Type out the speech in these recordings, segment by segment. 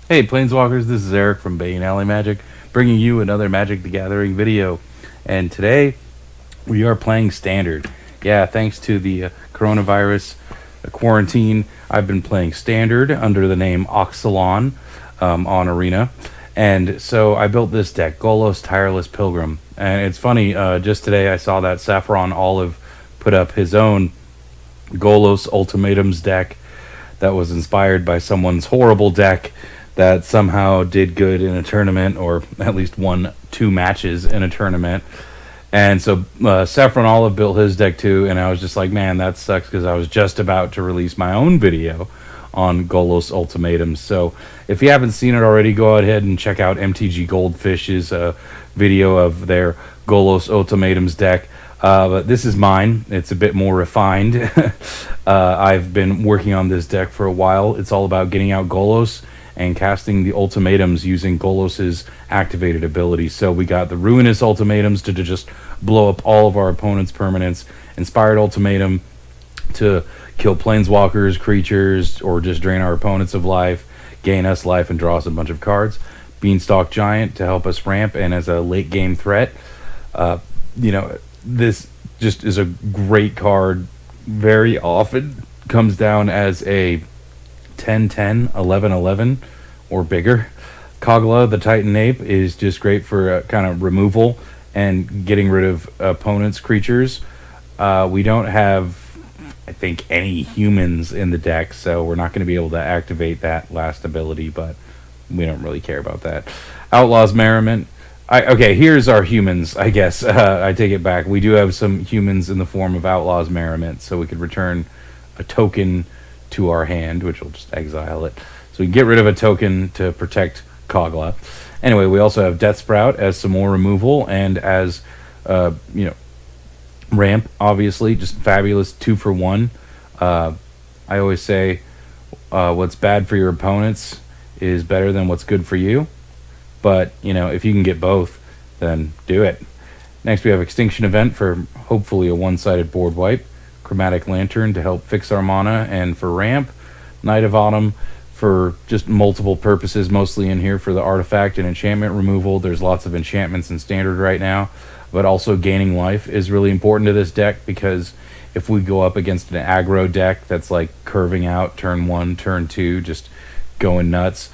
Hey Planeswalkers, this is Eric from Bane Alley Magic, bringing you another Magic the Gathering video. And today, we are playing Standard. Yeah, thanks to the coronavirus quarantine, I've been playing Standard under the name Oxalon on Arena. And so I built this deck, Golos Tireless Pilgrim. And it's funny, just today I saw that Saffron Olive put up his own Golos Ultimatums deck that was inspired by someone's horrible deck that somehow did good in a tournament, or at least won 2 matches in a tournament. And so Saffron Olive built his deck too, and I was just like, man, that sucks, because I was just about to release my own video on Golos Ultimatums. So if you haven't seen it already, go ahead and check out MTG Goldfish's video of their Golos Ultimatums deck. But this is mine. It's a bit more refined. I've been working on this deck for a while. It's all about getting out Golos and casting the ultimatums using Golos's activated abilities. So we got the Ruinous Ultimatums to just blow up all of our opponent's permanents, Inspired Ultimatum to kill planeswalkers, creatures, or just drain our opponents of life, gain us life, and draw us a bunch of cards. Beanstalk Giant to help us ramp and as a late game threat. This just is a great card. Very often comes down as a 10-10, 11-11, or bigger. Kogla, the Titan Ape, is just great for kind of removal and getting rid of opponents' creatures. We don't have, I think, any humans in the deck, so we're not going to be able to activate that last ability, but we don't really care about that. Outlaw's Merriment. Okay, here's our humans, I guess. I take it back. We do have some humans in the form of Outlaw's Merriment, so we could return a token to our hand, which will just exile it. So we can get rid of a token to protect Kogla. Anyway, we also have Death Sprout as some more removal, and as ramp, obviously, just fabulous 2-for-1. I always say what's bad for your opponents is better than what's good for you. But, if you can get both, then do it. Next, we have Extinction Event for hopefully a one-sided board wipe. Chromatic Lantern to help fix our mana and for ramp. Knight of Autumn for just multiple purposes, mostly in here for the artifact and enchantment removal. There's lots of enchantments in Standard right now, but also gaining life is really important to this deck, because if we go up against an aggro deck that's like curving out turn 1, turn 2, just going nuts,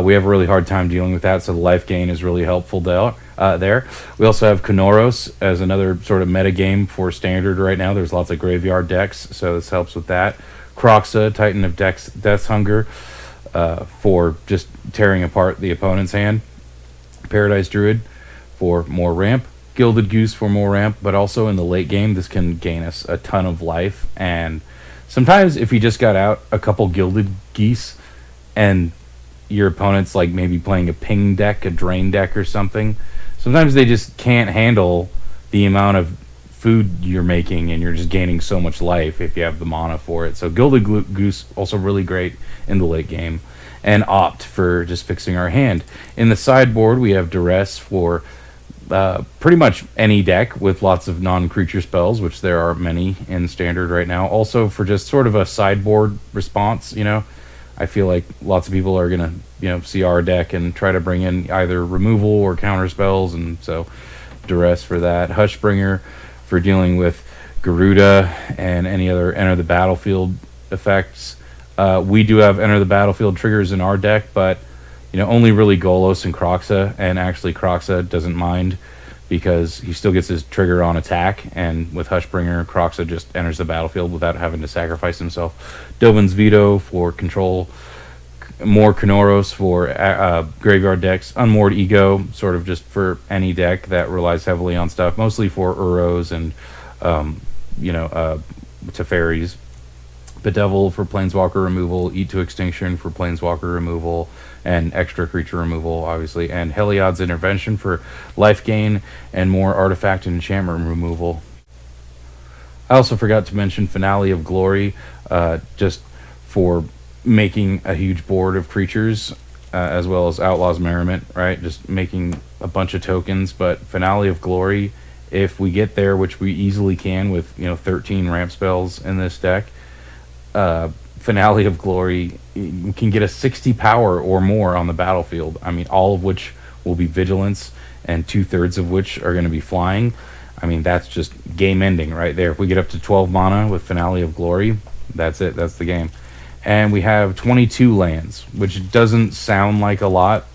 we have a really hard time dealing with that, so the life gain is really helpful there. We also have Kanoros as another sort of meta game for Standard right now. There's lots of graveyard decks, so this helps with that. Kroxa, Titan of Death's Hunger, for just tearing apart the opponent's hand. Paradise Druid for more ramp. Gilded Goose for more ramp, but also in the late game, this can gain us a ton of life. And sometimes if you just got out a couple Gilded Geese and your opponent's like maybe playing a ping deck, a drain deck or something, sometimes they just can't handle the amount of food you're making, and you're just gaining so much life if you have the mana for it. So Gilded Goose also really great in the late game. And Opt for just fixing our hand. In the sideboard, we have Duress for pretty much any deck with lots of non-creature spells, which there are many in Standard right now. Also for just sort of a sideboard response, I feel like lots of people are going to, see our deck and try to bring in either removal or counter spells, and so Duress for that. Hushbringer for dealing with Garuda and any other enter the battlefield effects. We do have enter the battlefield triggers in our deck, but only really Golos and Kroxa, and actually Kroxa doesn't mind because he still gets his trigger on attack, and with Hushbringer, Kroxa just enters the battlefield without having to sacrifice himself. Dovin's Veto for control, more Kanoros for graveyard decks, Unmoored Ego, sort of just for any deck that relies heavily on stuff, mostly for Uros and, Teferis. Bedevil for Planeswalker removal, Eat to Extinction for Planeswalker removal, and extra creature removal, obviously, and Heliod's Intervention for life gain and more artifact and enchantment removal. I also forgot to mention Finale of Glory, just for making a huge board of creatures, as well as Outlaw's Merriment, right? Just making a bunch of tokens, but Finale of Glory, if we get there, which we easily can with 13 ramp spells in this deck, Finale of Glory, you can get a 60 power or more on the battlefield. I mean, all of which will be vigilance, and 2/3 of which are going to be flying. I mean, that's just game ending right there. If we get up to 12 mana with Finale of Glory, that's it. That's the game. And we have 22 lands, which doesn't sound like a lot,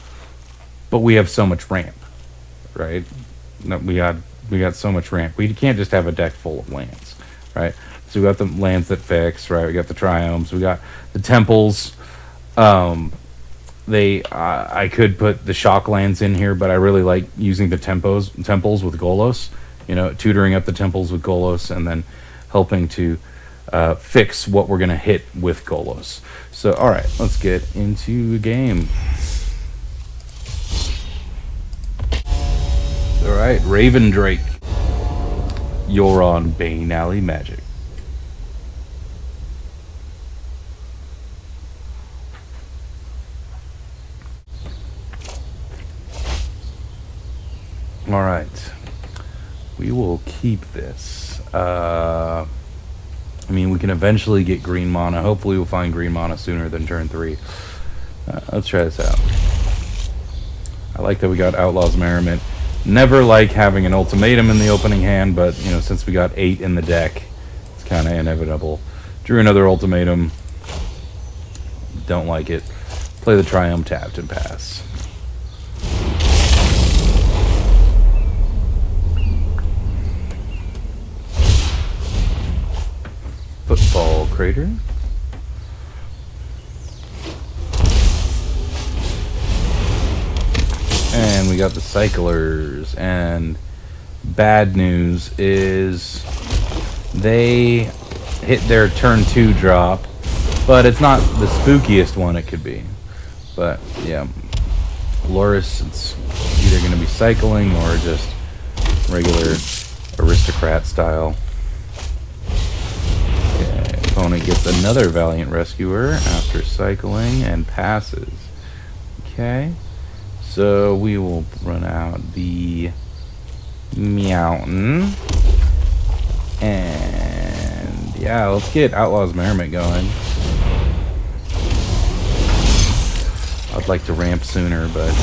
but we have so much ramp, right? No, we got so much ramp. We can't just have a deck full of lands, right? So we got the lands that fix, right? We got the triomes, we got the temples. I could put the shock lands in here, but I really like using the temples with Golos. You know, tutoring up the temples with Golos, and then helping to fix what we're gonna hit with Golos. So, all right, let's get into the game. All right, Raven Drake, you're on Bane Alley Magic. All right, we will keep this. I mean, we can eventually get green mana. Hopefully we'll find green mana sooner than turn 3. Let's try this out. I like that we got Outlaw's Merriment. Never like having an ultimatum in the opening hand, but, you know, since we got 8 in the deck, it's kind of inevitable. Drew another ultimatum. Don't like it. Play the Triumph tapped and pass. Football Crater. And we got the Cyclers. And bad news is they hit their turn 2 drop, but it's not the spookiest one it could be. But yeah, Loris, it's either going to be cycling or just regular aristocrat style. Opponent gets another Valiant Rescuer after cycling and passes. Okay, so we will run out the Mountain. And yeah, let's get Outlaw's Merriment going. I'd like to ramp sooner, but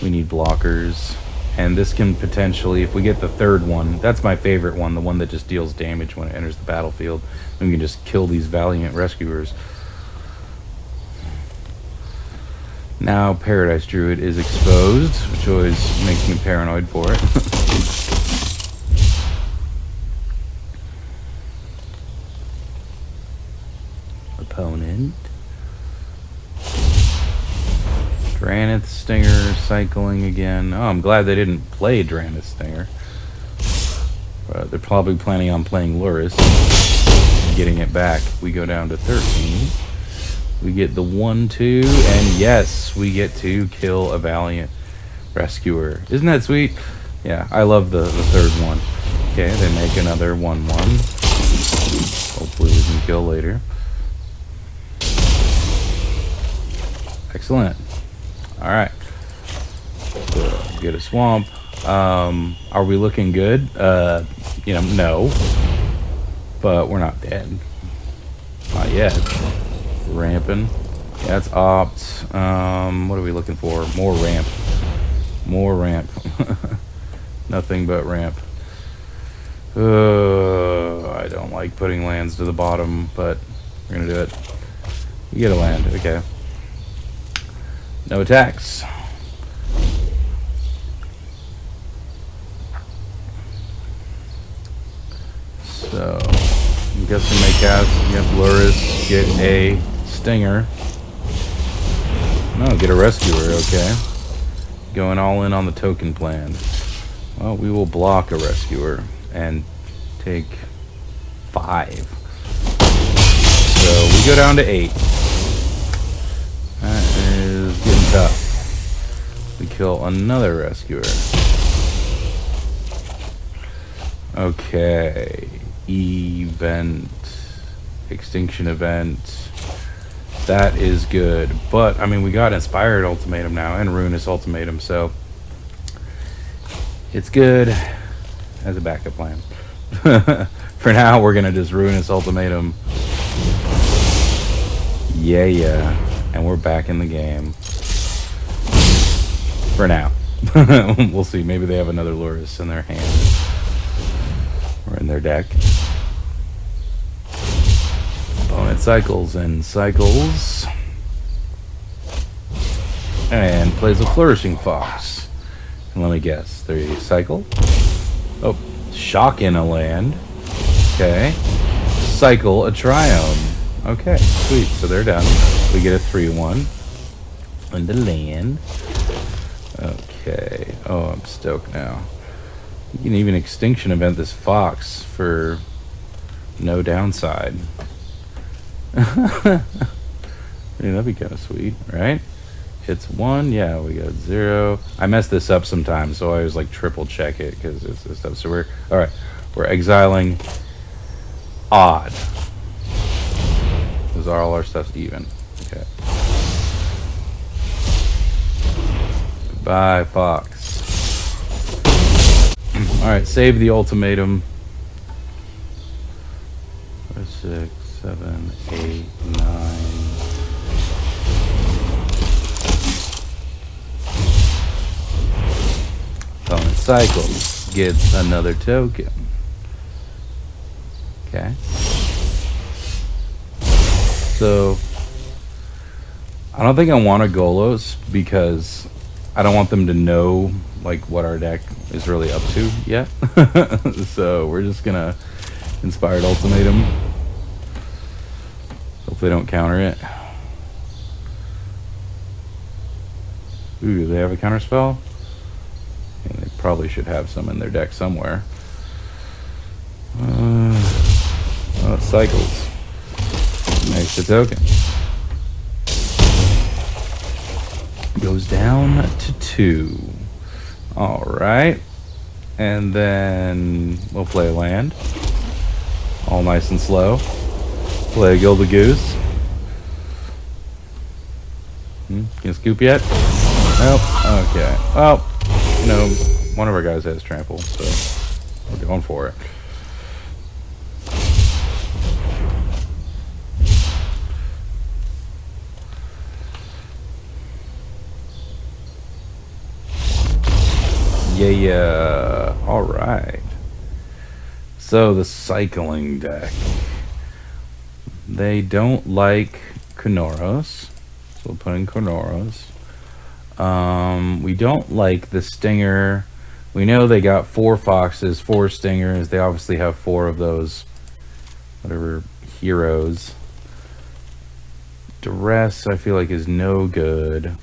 we need blockers. And this can potentially, if we get the 3rd one, that's my favorite one, the one that just deals damage when it enters the battlefield. We can just kill these Valiant Rescuers. Now Paradise Druid is exposed, which always makes me paranoid for it. Opponent. Dranith Stinger cycling again. Oh, I'm glad they didn't play Dranith Stinger. They're probably planning on playing Luris and getting it back. We go down to 13. We get the 1/2, and yes, we get to kill a Valiant Rescuer. Isn't that sweet? Yeah, I love the 3rd one. Okay, they make another 1/1. Hopefully we can kill later. Excellent. All right, so get a swamp. Are we looking good? You know, no, but we're not dead. Not yet. Ramping. Yeah, that's opt. What are we looking for? More ramp. More ramp. Nothing but ramp. I don't like putting lands to the bottom, but we're gonna do it. You get a land, okay. No attacks. So, I'm guessing they cast against Luris, get a Stinger. No, get a Rescuer, okay. Going all in on the token plan. Well, we will block a Rescuer and take 5. So, we go down to 8. That is getting tough. We kill another Rescuer. Okay. Event. Extinction event. That is good. But, I mean, we got Inspired Ultimatum now and Ruinous Ultimatum, so it's good as a backup plan. For now, we're going to just Ruinous Ultimatum Yeah. And we're back in the game. For now. We'll see. Maybe they have another Loris in their hand. Or in their deck. Opponent cycles and cycles. And plays a Flourishing Fox. And let me guess. They cycle. Oh, shock in a land. Okay. Cycle a Triome. Okay, sweet. So they're done. We get a 3-1. On the land. Okay. Oh, I'm stoked now. You can even Extinction Event this Fox for no downside. That'd be kind of sweet, right? It's 1. Yeah, we got 0. I mess this up sometimes, so I always like triple check it because it's this stuff. So alright. We're exiling odd. Because all our stuff's even. Okay. Goodbye, Fox. Alright, save the ultimatum. 6, 7, 8, 9. Opponent cycles. Gets another token. Okay. So, I don't think I want a Golos because I don't want them to know like what our deck is really up to yet. So we're just gonna Inspired Ultimatum. Hope they don't counter it. Ooh, do they have a counter spell? Yeah, they probably should have some in their deck somewhere. Oh, it cycles. Makes a token. Goes down to 2. Alright. And then we'll play a land. All nice and slow. Play a Gilded Goose. Can you scoop yet? Nope. Okay. Well, you know, one of our guys has trample, so we're going for it. Yeah. All right. So the cycling deck. They don't like Konoros. So we'll put in Konoros. We don't like the Stinger. We know they got 4 Foxes, 4 Stingers. They obviously have 4 of those, whatever, heroes. Duress, I feel like, is no good.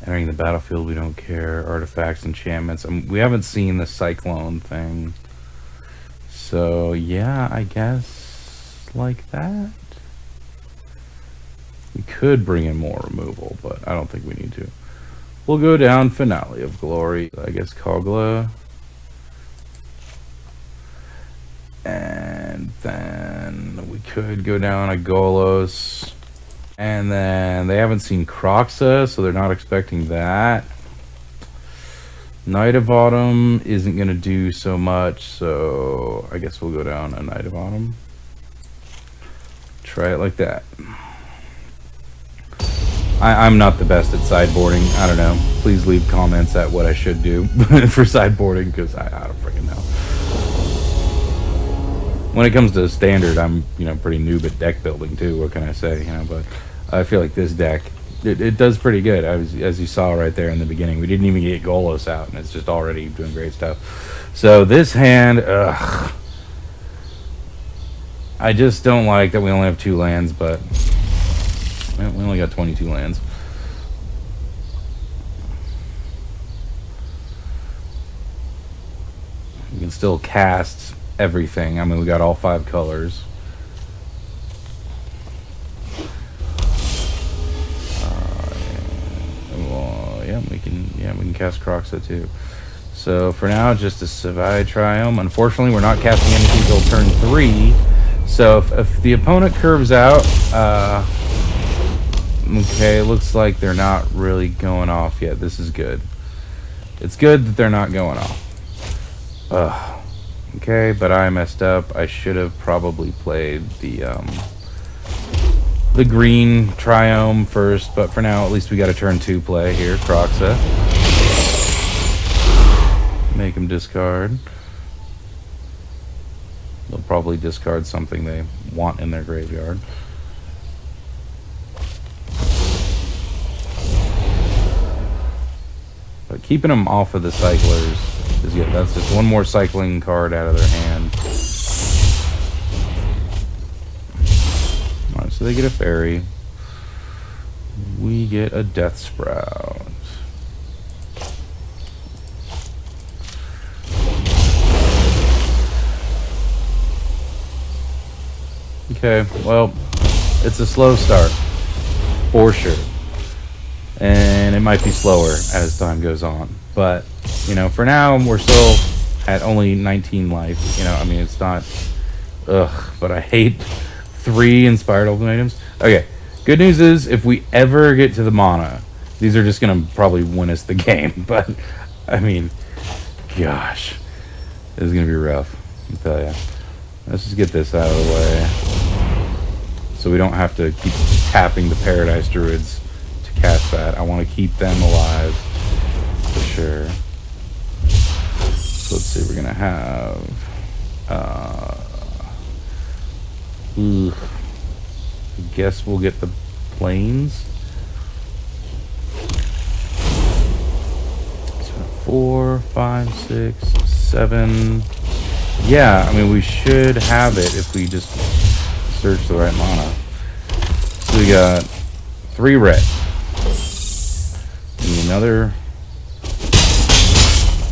Entering the battlefield, we don't care. Artifacts, enchantments. We haven't seen the Cyclone thing. So, yeah, I guess like that. We could bring in more removal, but I don't think we need to. We'll go down Finale of Glory. I guess Kogla. And then we could go down a Golos. And then they haven't seen Croxa, so they're not expecting that. Night of Autumn isn't going to do so much, so I guess we'll go down a Night of Autumn. Try it like that. I'm not the best at sideboarding. I don't know. Please leave comments at what I should do for sideboarding, because I don't freaking know. When it comes to standard, I'm pretty noob at deck building too. What can I say? But I feel like this deck, it does pretty good. As you saw right there in the beginning, we didn't even get Golos out, and it's just already doing great stuff. So this hand, I just don't like that we only have 2 lands, but we only got 22 lands. You can still cast everything. I mean, we got all 5 colors. Yeah, we can cast Croxa too. So for now, just a Savai Triome. Unfortunately, we're not casting anything till turn 3. So if the opponent curves out, okay, it looks like they're not really going off yet. This is good. It's good that they're not going off. Okay, but I messed up. I should have probably played the the green Triome first, but for now, at least we got a turn 2 play here. Croxa. Make him discard. They'll probably discard something they want in their graveyard. But keeping them off of the cyclers is good. That's just one more cycling card out of their hand. Alright, so they get a fairy. We get a Death Sprout. Okay, well, it's a slow start, for sure. And it might be slower as time goes on. But, you know, for now, we're still at only 19 life. You know, I mean, it's not... Ugh, but I hate 3 Inspired Ultimatums. Okay, good news is, if we ever get to the mana, these are just going to probably win us the game. But, I mean, gosh, this is going to be rough, I'll tell you. Let's just get this out of the way, so we don't have to keep tapping the Paradise Druids to cast that. I want to keep them alive, for sure. So let's see, we're going to have... I guess we'll get the Plains. So 4, 5, 6, 7... Yeah, I mean, we should have it if we just search the right mana. So we got 3 red. And another...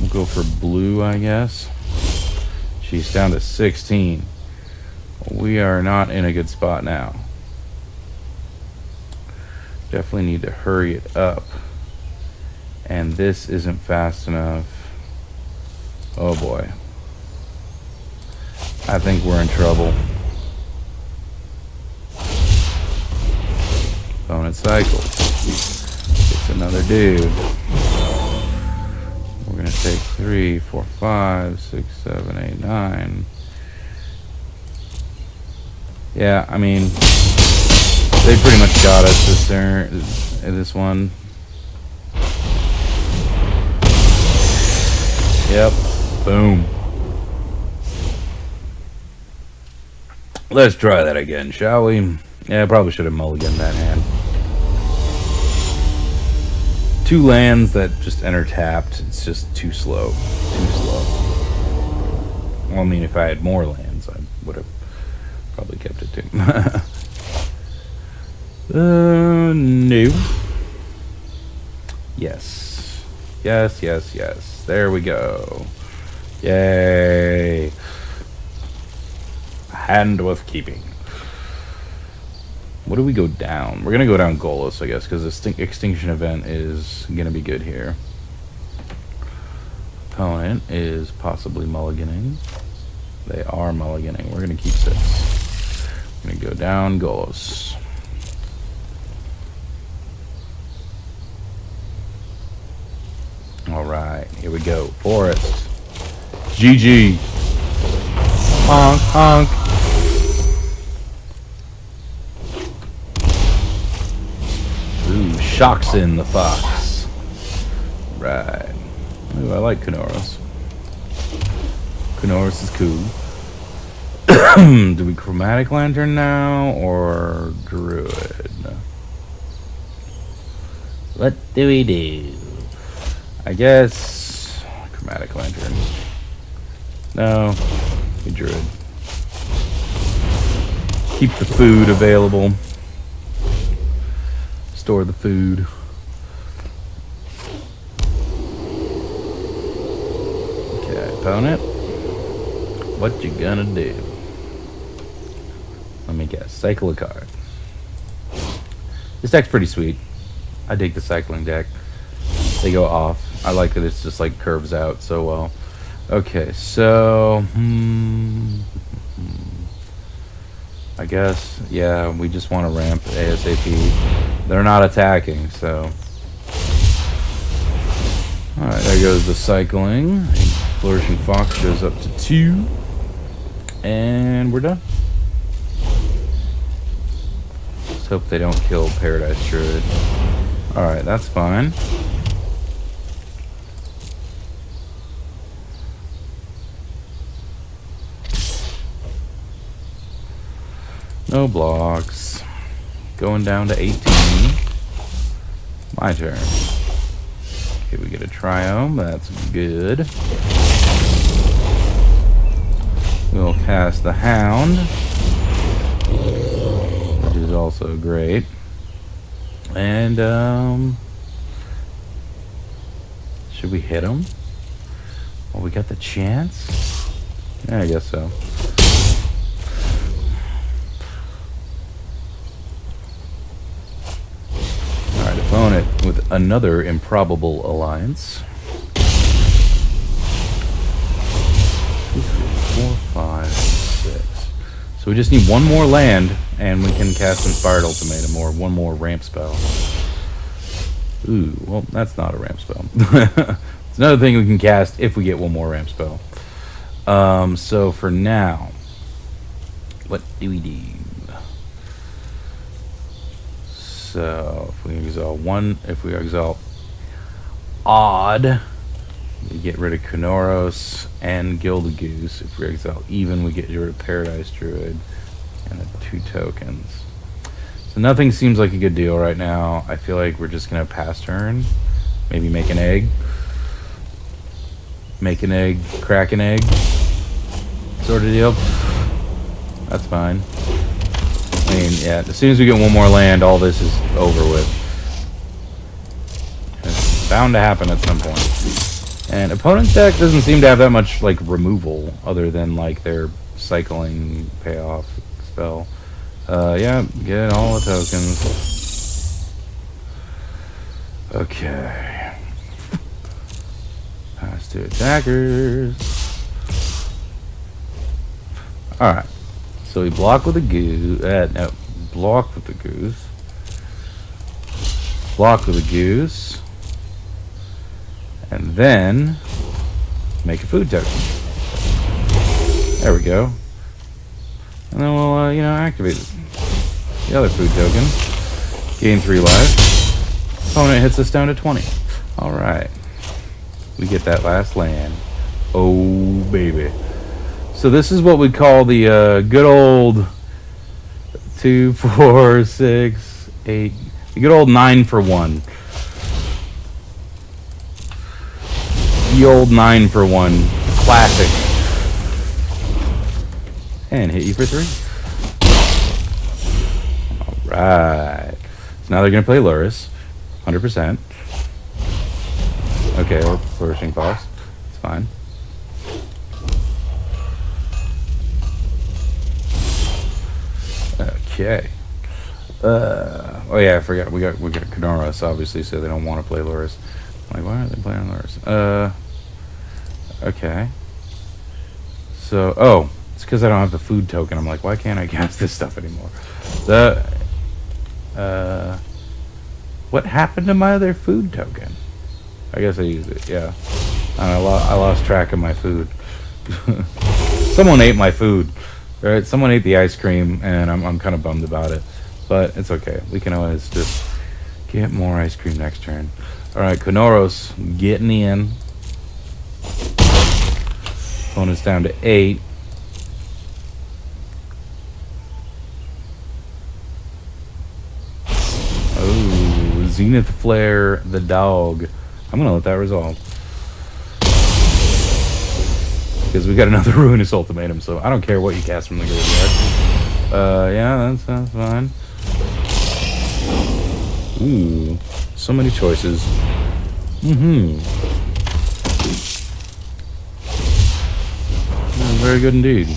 We'll go for blue, I guess. She's down to 16. We are not in a good spot now. Definitely need to hurry it up. And this isn't fast enough. Oh boy. I think we're in trouble. Opponent cycles. It's another dude. We're gonna take 3, 4, 5, 6, 7, 8, 9. Yeah, I mean, they pretty much got us this turn, this one. Yep. Boom. Let's try that again, shall we? Yeah, I probably should have mulliganed that hand. 2 lands that just enter tapped. It's just too slow. Too slow. Well, I mean, if I had more lands, I would have probably kept it too. No. Yes. Yes, yes, yes. There we go. Yay. Hand worth keeping. What do we go down? We're going to go down Golos, I guess, because the Extinction Event is going to be good here. Opponent is possibly mulliganing. They are mulliganing. We're going to keep 6. We're going to go down Golos. Alright, here we go. Forest. GG. Honk, honk. Ooh, Shocks in the Fox. Right. Ooh, I like Kanoros. Kanoros is cool. Do we Chromatic Lantern now or Druid? What do we do? I guess Chromatic Lantern. No, we Druid. Keep the food available. Store the food. Okay, opponent. What you gonna do? Let me guess. Cycle a card. This deck's pretty sweet. I dig the cycling deck. They go off. I like that it's just like curves out so well. Okay, so I guess, yeah, we just want to ramp ASAP. They're not attacking, so. Alright, there goes the cycling. Flourishing Fox goes up to 2. And we're done. Just hope they don't kill Paradise Druid. Alright, that's fine. No blocks. Going down to 18. My turn. Okay, we get a Triome. That's good. We'll cast the Hound, which is also great. And, should we hit him? Well, we got the chance? Yeah, I guess so. Alright, opponent with another improbable alliance. 2, 3, 4, 5, 6. So we just need one more land, and we can cast Inspired Ultimatum, or one more ramp spell. Ooh, well, that's not a ramp spell. It's another thing we can cast if we get one more ramp spell. So for now, what do we do? So if we exalt one, if we exalt odd, we get rid of Kenoros and Gildagoose. If we exalt even, we get rid of Paradise Druid and the 2 tokens. So nothing seems like a good deal right now. I feel like we're just gonna pass turn. Maybe make an egg. Make an egg, crack an egg. Sort of deal. That's fine. I mean, yeah, as soon as we get one more land, all this is over with. It's bound to happen at some point. And opponent's deck doesn't seem to have that much, like, removal, other than, like, their cycling payoff spell. Yeah, get all the tokens. Okay. Pass to attackers. Alright. So we block with a goose. No, block with the goose. Block with a goose. And then make a food token. There we go. And then we'll, you know, activate the other food token. Gain 3 life. Opponent hits us down to 20. Alright. We get that last land. Oh, baby. So this is what we call the good old 2, 4, 6, 8. The good old 9 for 1. The old 9 for 1. Classic. And hit you for 3. Alright. So now they're going to play Luris. 100%. Okay, or Flourishing Fox. It's fine. Okay. Oh yeah, I forgot. We got Kenoros, obviously, so they don't want to play Luris. I'm like, why aren't they playing Luris? Okay. So, oh, it's because I don't have the food token. I'm like, why can't I cast this stuff anymore? What happened to my other food token? I guess I used it. Yeah. And I lost track of my food. Someone ate my food. Right, someone ate the ice cream, and I'm kind of bummed about it, but it's okay. We can always just get more ice cream next turn. All right, Kenoros getting in. Opponent's down to 8. Oh, Zenith Flare the dog. I'm gonna let that resolve. Because we got another Ruinous Ultimatum, so I don't care what you cast from the graveyard. Yeah, that's fine. Ooh, so many choices. Very good indeed.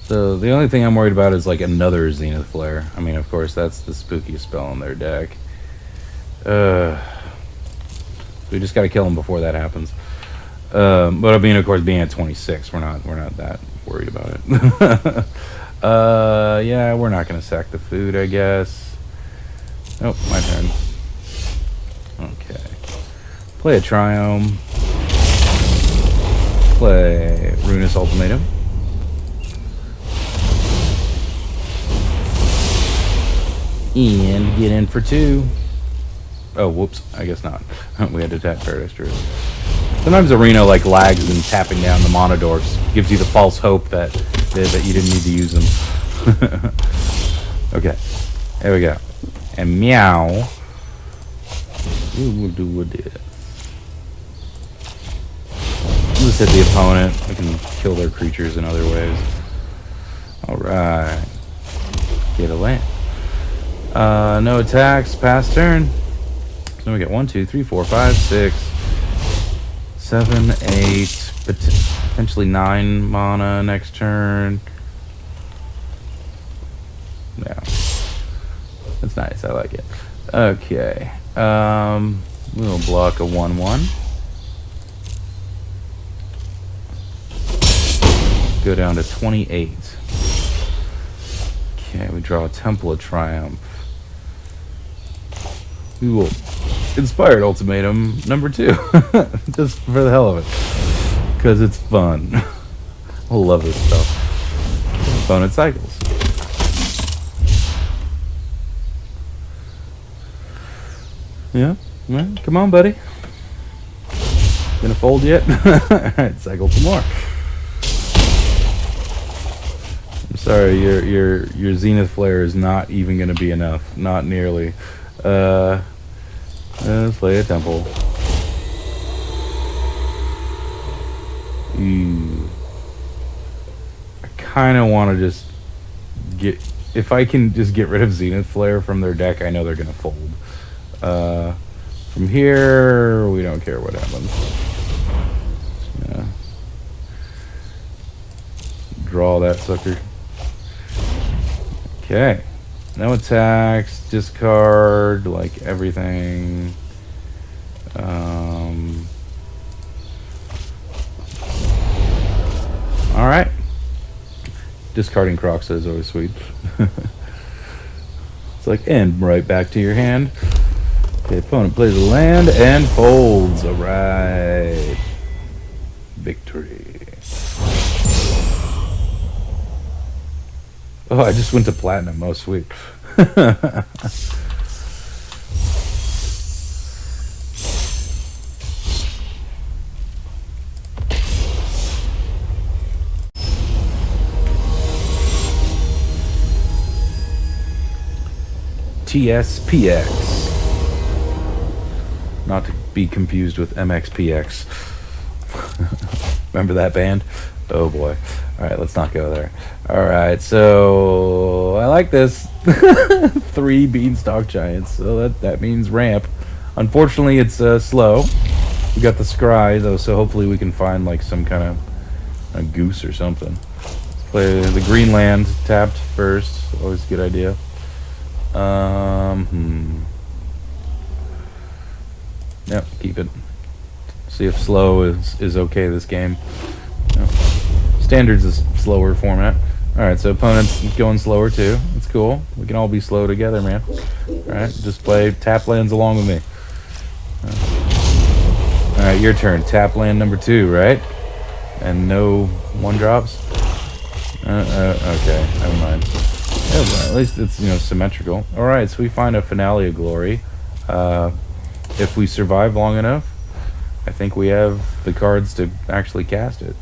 So the only thing I'm worried about is like another Zenith Flare. I mean, of course, that's the spookiest spell in their deck. We just got to kill him before that happens. But I mean, of course, being at 26, we're not that worried about it. Yeah, we're not gonna sack the food, I guess. Oh, my turn. Okay. Play a Triome. Play Ruinous Ultimatum. And get in for 2. Oh, whoops. I guess not. We had to tap Paradise Druid. Sometimes Arena like lags and tapping down the Monodors gives you the false hope that you didn't need to use them. Okay. There we go. And meow. We will do a this. Let's hit the opponent. We can kill their creatures in other ways. Alright. Get a land. No attacks. Pass turn. So we get 1, 2, 3, 4, 5, 6, 7, 8, potentially 9 mana next turn. Yeah. That's nice. I like it. Okay. We'll block a 1/1. Go down to 28. Okay, we draw a Temple of Triumph. We will Inspired Ultimatum number 2. Just for the hell of it. Because it's fun. I love this stuff. Opponent cycles. Yeah? Well, come on, buddy. Gonna fold yet? Alright, cycle some more. I'm sorry, your Zenith Flare is not even gonna be enough. Not nearly. Let's play a Temple. I kinda wanna just get... If I can just get rid of Zenith Flare from their deck, I know they're gonna fold. From here, we don't care what happens. Yeah. Draw that sucker. Okay. No attacks, discard, like everything. Alright. Discarding Croxa is always sweet. It's like, and right back to your hand. Okay, opponent plays a land and folds. Alright. Victory. Oh, I just went to platinum. Oh, sweet. TSPX. Not to be confused with MXPX. Remember that band? Oh boy. Alright, let's not go there. Alright, so I like this. 3 Beanstalk Giants. So that means ramp. Unfortunately, it's slow. We got the Scry, though, so hopefully we can find like some kind of a goose or something. Let's play the green land tapped first. Always a good idea. Yep, keep it. See if slow is okay this game. Yep. Standard's a slower format. Alright, so opponent's going slower too. That's cool. We can all be slow together, man. Alright, just play tap lands along with me. Alright, your turn. Tap land number 2, right? And no 1-drops? Okay, never mind. Yeah, at least it's, symmetrical. Alright, so we find a Finale of Glory. If we survive long enough, I think we have the cards to actually cast it.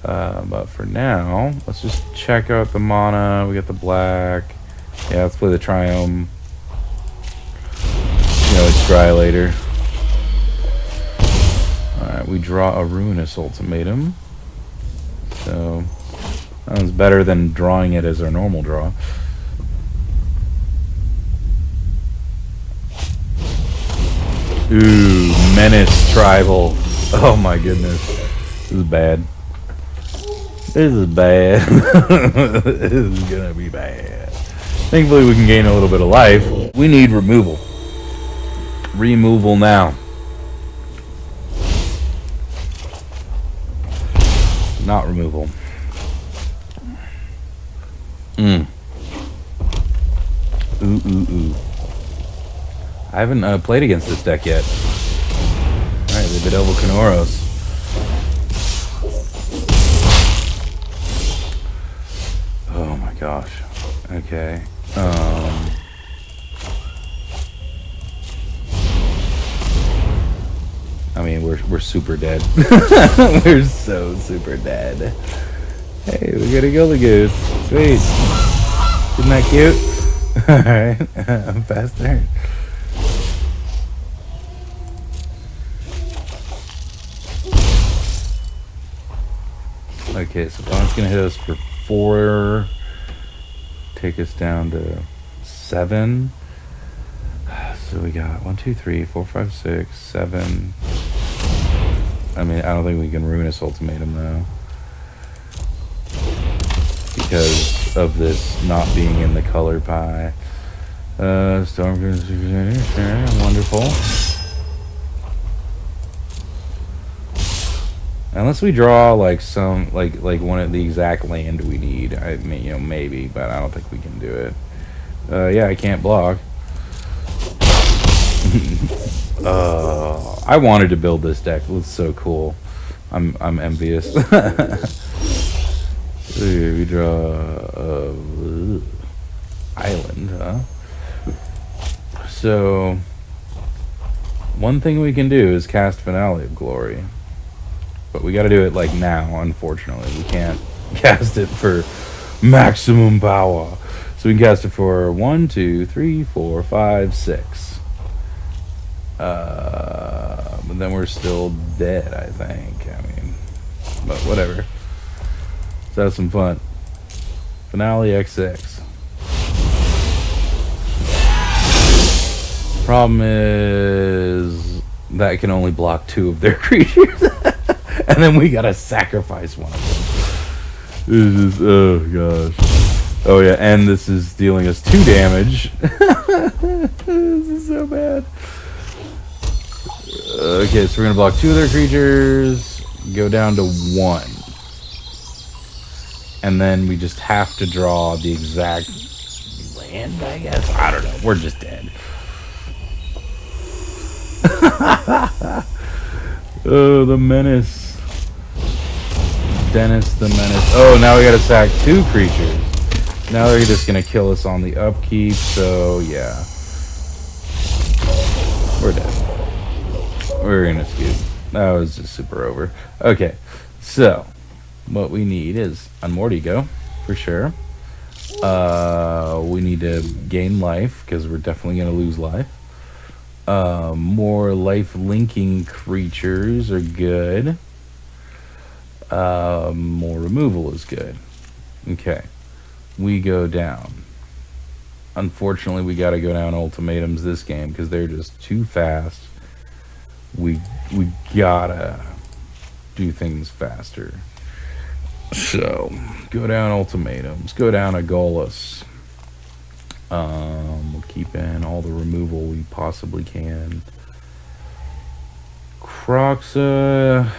But for now, let's just check out the mana. We got the black. Yeah, let's play the Triumph. It's dry later. Alright, we draw a Ruinous Ultimatum. So, that was better than drawing it as our normal draw. Ooh, Menace Tribal. Oh my goodness. This is bad. This is bad. This is gonna be bad. Thankfully we can gain a little bit of life. We need removal. Removal now. Not removal. Ooh. I haven't played against this deck yet. Alright, the Bedelvo Canoros. Oh my gosh. Okay. I mean, we're super dead. We're so super dead. Hey, we got a Gilda Goose. Sweet. Isn't that cute? Alright, I'm fast turn. Okay, so Bond's gonna hit us for 4. Take us down to 7. So we got 1, 2, 3, 4, 5, 6, 7. I mean, I don't think we can Ruinous Ultimatum though, because of this not being in the color pie. Storm, sure, wonderful. Unless we draw like some like one of the exact land we need, I mean, you know, maybe, but I don't think we can do it. Yeah, I can't block. I wanted to build this deck. It looks so cool. I'm envious. We draw island, huh? So one thing we can do is cast Finale of Glory, but we got to do it like now. Unfortunately, we can't cast it for maximum power. So we can cast it for 1, 2, 3, 4, 5, 6. But then we're still dead, I think. I mean, but whatever. Let's have some fun. Finale X6. Problem is that can only block 2 of their creatures. And then we gotta sacrifice one of them. This is, oh gosh. Oh yeah, and this is dealing us 2 damage. This is so bad. Okay, so we're gonna block 2 of their creatures, go down to 1. And then we just have to draw the exact land, I guess. I don't know. We're just dead. Oh, the menace. Dennis the Menace. Oh, now we gotta sack 2 creatures. Now they're just gonna kill us on the upkeep, so yeah. We're dead. We're gonna scoot. That was just super over. Okay, so what we need is Unmortigo, for sure. We need to gain life, because we're definitely gonna lose life. More life-linking creatures are good. More removal is good. Okay, we go down. Unfortunately, we gotta go down ultimatums this game, because they're just too fast. We gotta do things faster. So, go down ultimatums. Go down a Golos. We'll keep in all the removal we possibly can. Croxa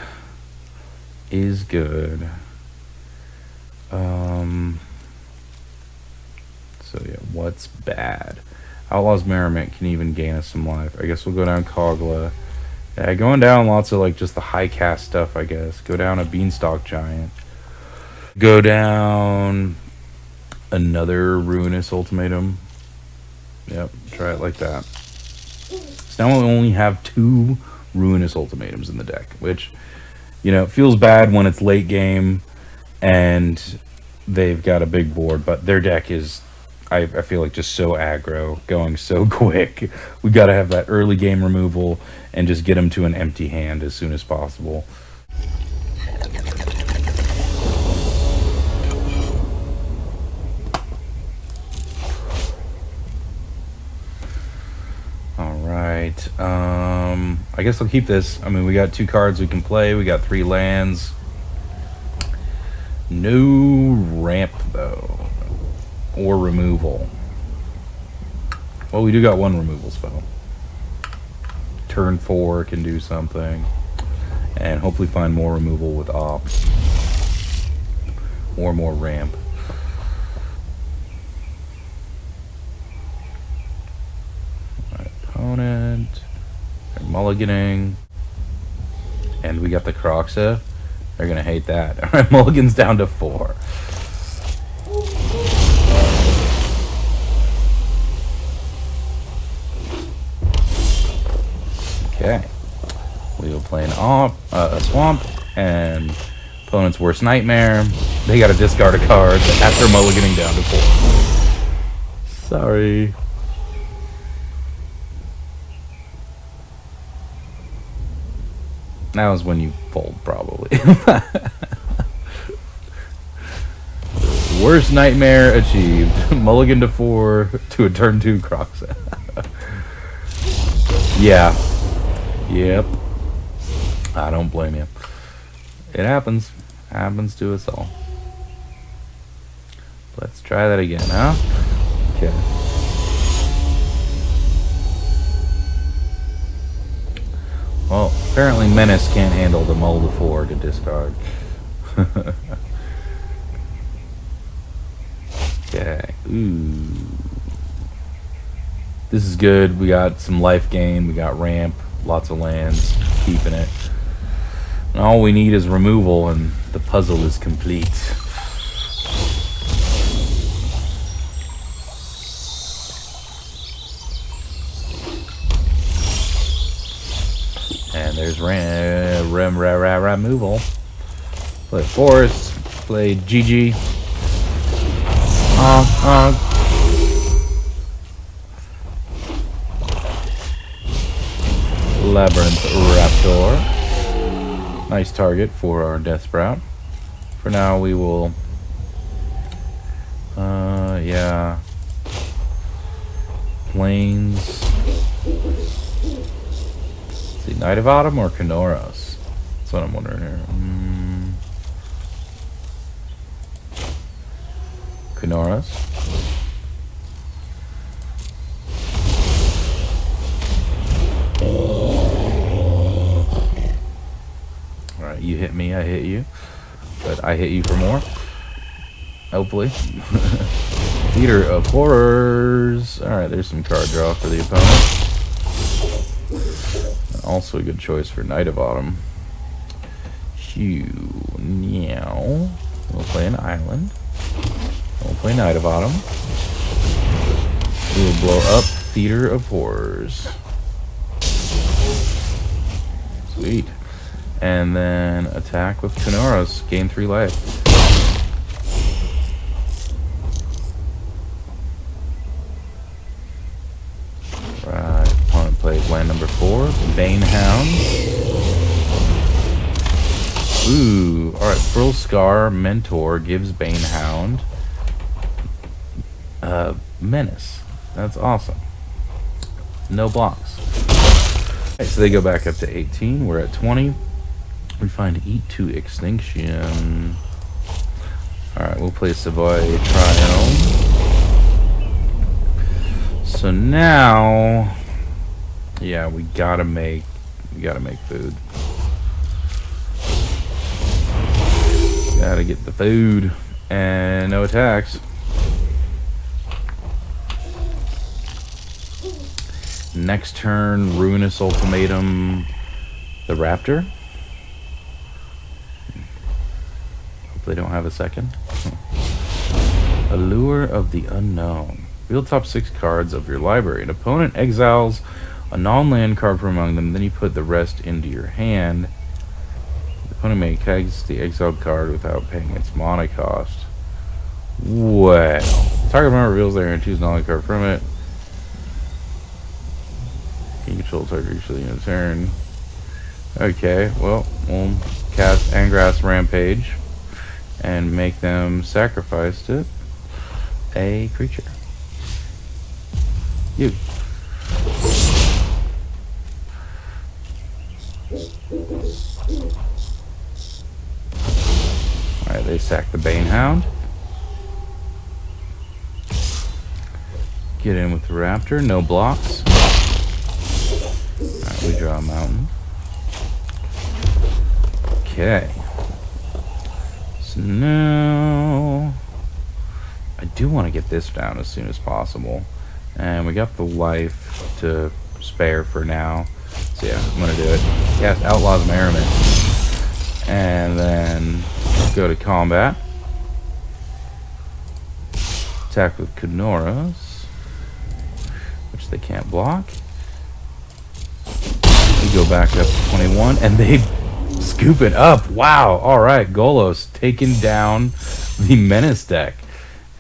is good. So yeah, what's bad? Outlaw's Merriment can even gain us some life. I guess we'll go down Kogla. Yeah, going down lots of like just the high cast stuff, I guess. Go down a Beanstalk Giant. Go down another Ruinous Ultimatum. Yep, try it like that. So now we only have 2 Ruinous Ultimatums in the deck, which, you know, feels bad when it's late game and they've got a big board, but their deck is, I feel like, just so aggro, going so quick. We got to have that early game removal and just get them to an empty hand as soon as possible. Alright, I guess I'll keep this. I mean, we got 2 cards we can play, we got 3 lands. No ramp, though. Or removal. Well, we do got 1 removal spell. Turn 4 can do something. And hopefully find more removal with ops. Or more ramp. Alright, opponent. They're mulliganing. And we got the Croxa. They're gonna hate that. Alright, mulligan's down to 4. Okay. We will play a swamp, and opponent's worst nightmare. They got to discard a card after mulliganing down to 4. Sorry. That was when you fold, probably. Worst nightmare achieved. Mulligan to 4 to a turn 2 Crocs. Yeah. Yep. I don't blame you. It happens. Happens to us all. Let's try that again, huh? Okay. Well, apparently Menace can't handle the mull to 4 to discard. Okay. Ooh. This is good. We got some life gain. We got ramp. Lots of lands. Keeping it. And all we need is removal, and the puzzle is complete. And there's removal. Play Forest. Play GG. Labyrinth Raptor. Nice target for our Death Sprout. For now, we will. Yeah. Plains. See, Knight of Autumn or Kanoros? That's what I'm wondering here. Kanoros. Alright, you hit me, I hit you. But I hit you for more. Hopefully. Theater of Horrors. Alright, there's some card draw for the opponent. Also a good choice for Knight of Autumn. Meow. We'll play an island. We'll play Knight of Autumn. We will blow up Theater of Horrors. Sweet. And then attack with Kanoros. Gain 3 life. Right. Opponent plays land number 4. Banehound. Ooh. Alright. Frill Scar Mentor gives Banehound Menace. That's awesome. No blocks. Alright, so they go back up to 18. We're at 20. We find Eat to Extinction. Alright, we'll play Savoy Triome. So now, yeah, we gotta make food. Gotta get the food. And no attacks. Next turn, Ruinous Ultimatum, the Raptor. Hope they don't have a second. Allure of the Unknown. Reveal top 6 cards of your library. An opponent exiles a non-land card from among them, then you put the rest into your hand. The opponent may cast the exiled card without paying its mana cost. Well, target opponent reveals their hand, choose non-land card from it. You control target usually in a turn. Okay, well, we'll cast Angrass Rampage and make them sacrifice to a creature. You. Alright, they sack the Banehound. Get in with the Raptor, no blocks. Alright, we draw a mountain. Okay. So now I do want to get this down as soon as possible. And we got the life to spare for now. So yeah, I'm going to do it. Cast Outlaws Merriment. And then go to combat. Attack with Kanoros, which they can't block. We go back up to 21, and they scoop it up. Wow. All right, Golos taking down the Menace deck,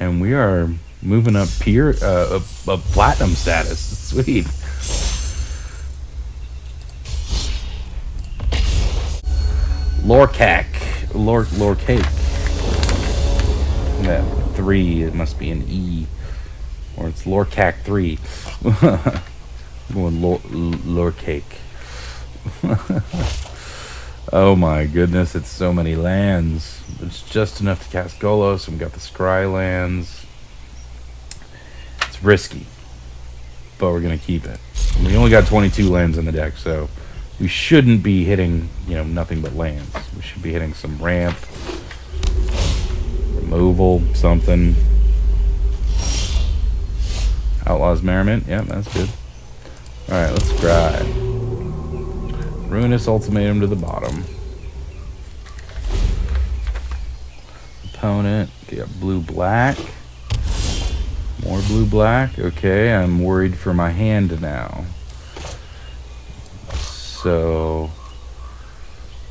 and we are moving up a platinum status. Sweet. Lore cake. That 3, it must be an E, or it's Lorcac 3. Going lore cake. Oh my goodness, it's so many lands. It's just enough to cast Golos, and we got the Scry lands. It's risky, but we're gonna keep it. We only got 22 lands in the deck, so we shouldn't be hitting, nothing but lands. We should be hitting some ramp, removal, something. Outlaws Merriment, yeah, that's good. Alright, let's scry. Ruinous Ultimatum to the bottom. Opponent, they got blue-black. More blue-black. Okay, I'm worried for my hand now. So,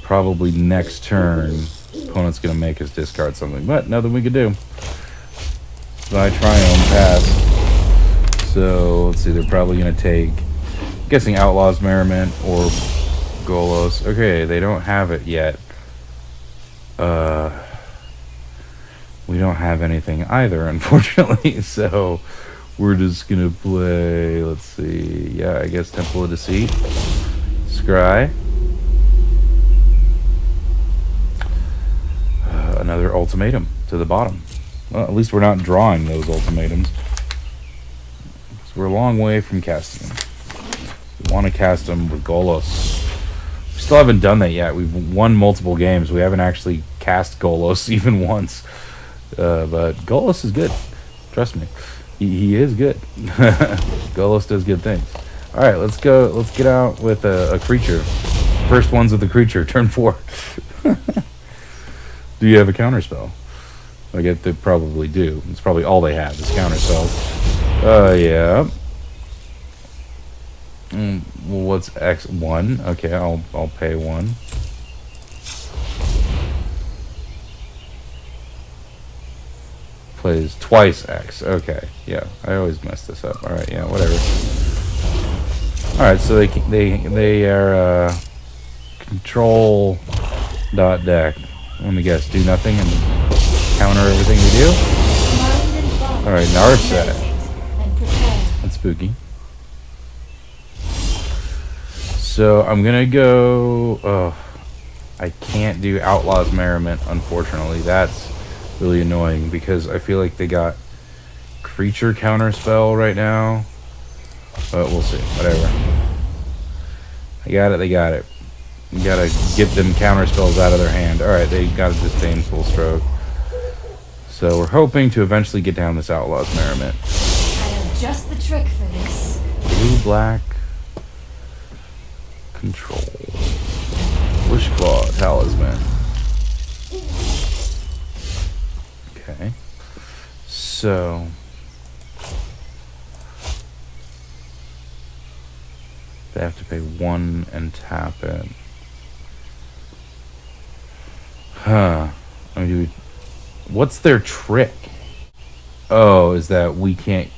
probably next turn, opponent's going to make us discard something. But nothing we could do. I try and pass. So, let's see, they're probably going to take, I'm guessing Outlaws Merriment or Golos. Okay, they don't have it yet. We don't have anything either, unfortunately. So, we're just going to play, let's see, yeah, I guess Temple of Deceit. Scry. Another ultimatum to the bottom. Well, at least we're not drawing those ultimatums. So we're a long way from casting them. We want to cast them with Golos. We still haven't done that yet. We've won multiple games. We haven't actually cast Golos even once. But Golos is good. Trust me. He is good. Golos does good things. Alright, let's go. Let's get out with a creature. First one's with the creature. Turn 4. Do you have a counterspell? I guess they probably do. It's probably all they have is counterspells. Yeah. Well, what's X? 1. Okay, I'll pay 1. Plays twice X. Okay, yeah. I always mess this up. Alright, yeah, whatever. Alright, so they are control dot deck. Let me guess, do nothing and counter everything we do? Alright, Narset. That's spooky. So I'm gonna go... Oh, I can't do Outlaws Merriment, unfortunately. That's really annoying because I feel like they got creature counterspell right now. But we'll see. Whatever. They got it. You gotta get them counterspells out of their hand. Alright, they got a disdainful stroke. So we're hoping to eventually get down this Outlaws Merriment. I have just the trick for this. Blue-black control. Wishclaw Talisman. Okay. So... they have to pay 1 and tap it. Huh. I mean, what's their trick? Oh, is that we can't...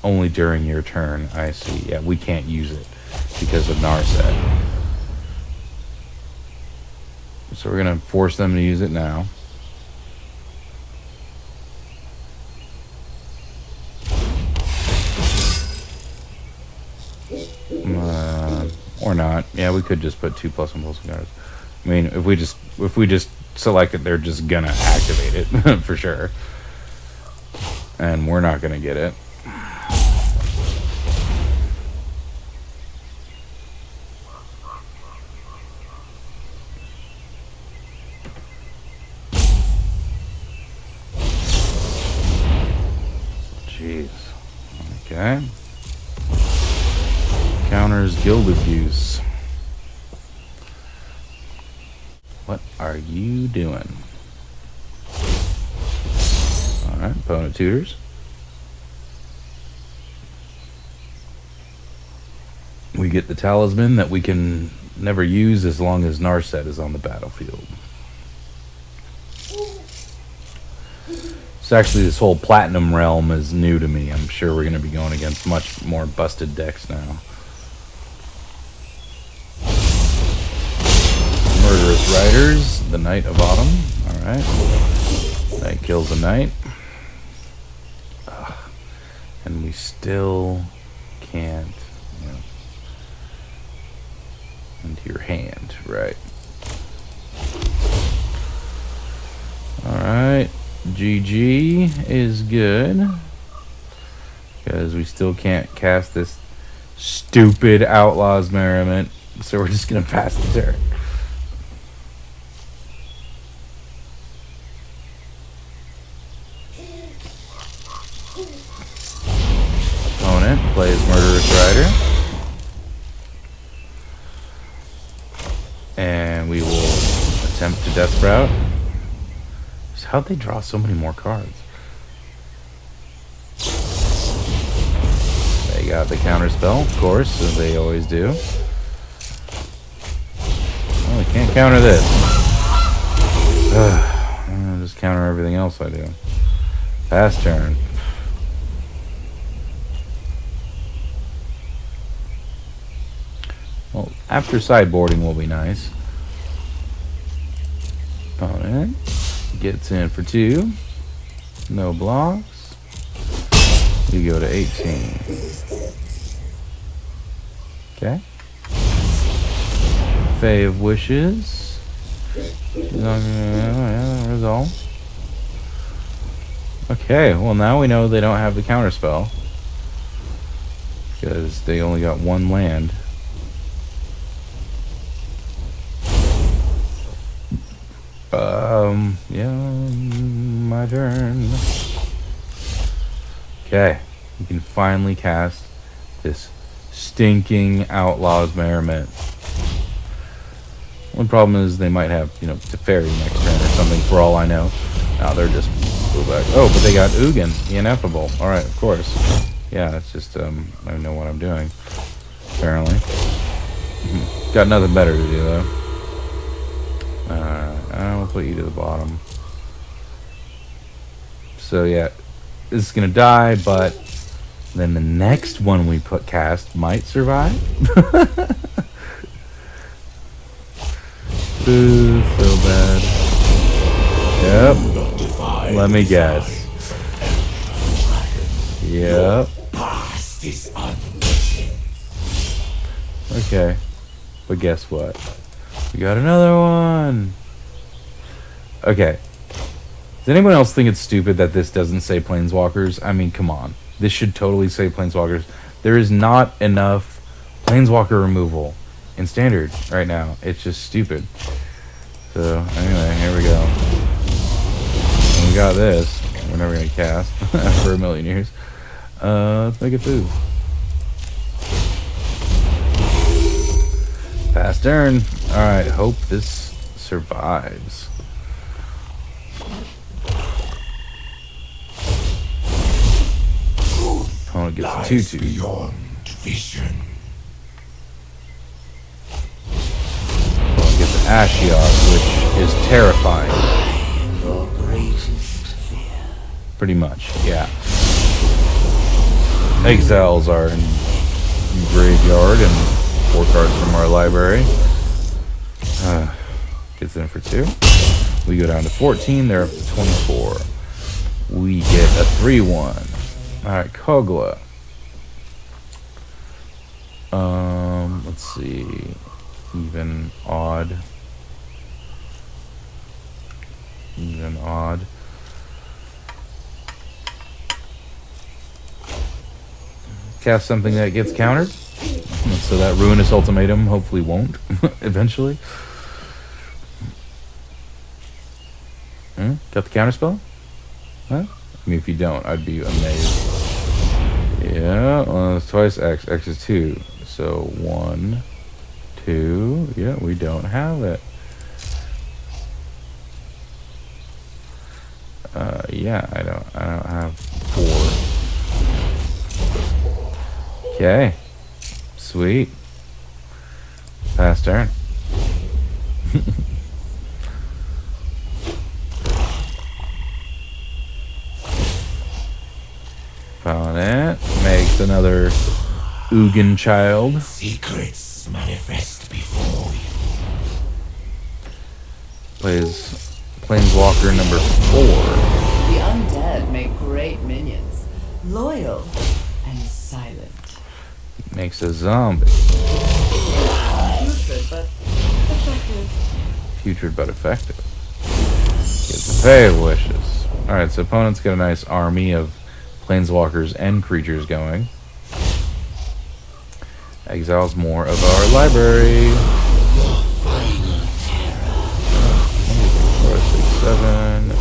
only during your turn. I see. Yeah, we can't use it because of Narset. So we're going to force them to use it now. Or not. Yeah, we could just put 2+1/+1 cards. I mean, if we just select it, they're just gonna activate it for sure, and we're not gonna get it. Jeez. Okay. Counters Guild Abuse. What are you doing? Alright, opponent tutors. We get the talisman that we can never use as long as Narset is on the battlefield. So actually this whole platinum realm is new to me. I'm sure we're going to be going against much more busted decks now. Murderous Riders, the Knight of Autumn. Alright. Knight kills a knight. Ugh. And we still can't, you know, into your hand, right? Alright. GG is good. Because we still can't cast this stupid Outlaw's Merriment. So we're just going to pass the turn. Opponent plays Murderous Rider. And we will attempt to Death Sprout. So how'd they draw so many more cards? They got the counter spell, of course, as they always do. Well, we can't counter this. I'll just counter everything else I do. Pass turn. Well, after sideboarding will be nice. Opponent gets in for 2. No blocks. We go to 18. Okay. Fae of Wishes. Resolve. Okay, well now we know they don't have the counterspell. Because they only got 1 land. Yeah, my turn. Okay, we can finally cast this stinking Outlaw's Merriment. One problem is they might have, you know, Teferi next turn or something for all I know. Now they're just go back. Oh, but they got Ugin, the Ineffable. Alright, of course. Yeah, it's just, I don't know what I'm doing. Apparently. Got nothing better to do, though. We'll put you to the bottom. So yeah, this is gonna die, but then the next one we put cast might survive. Ooh, so bad. Yep. Let me guess. Yep. Okay. But guess what? We got another one. Okay. Does anyone else think it's stupid that this doesn't say Planeswalkers? I mean, come on. This should totally say Planeswalkers. There is not enough Planeswalker removal in Standard right now. It's just stupid. So, anyway, here we go. And we got this. We're never going to cast for a million years. Let's make it food. Pass turn. Alright, hope this survives. Opponent gets a 2/2. Beyond vision. Opponent gets an Ashiok, which is terrifying. Your greatest fear. Pretty much, yeah. Exiles are in graveyard and 4 cards from our library. Gets in for 2. We go down to 14. They're up to 24. We get a 3/1. Alright, Kogla. Let's see. Even, odd. Even, odd. Cast something that gets countered. So that Ruinous Ultimatum hopefully won't, eventually. Got the counterspell? Huh? I mean, if you don't, I'd be amazed. Yeah, well, it's twice X. X is 2. So 1, 2. Yeah, we don't have it. Yeah, I don't have 4. Okay. Sweet. Last turn. Opponent makes another Ugin child. Secrets manifest before you. Plays Planeswalker number 4. The undead make great minions. Loyal and silent. Makes a zombie. Putrid, but effective. Putrid but effective. Gets a Fey of Wishes. Alright, so opponent's got a nice army of Planeswalkers and creatures going. Exiles more of our library. 4, 6, 7, 8.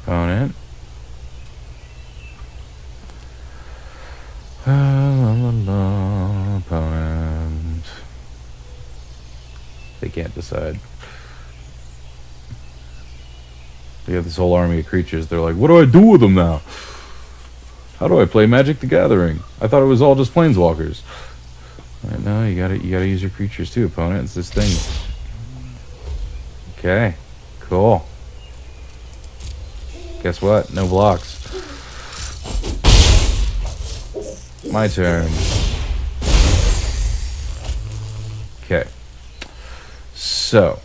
Opponent. Opponent. They can't decide. We have this whole army of creatures. They're like, what do I do with them now? How do I play Magic the Gathering? I thought it was all just Planeswalkers. Right, no, you gotta use your creatures too, opponent. It's this thing. Okay, cool. Guess what? No blocks. My turn. Okay. So,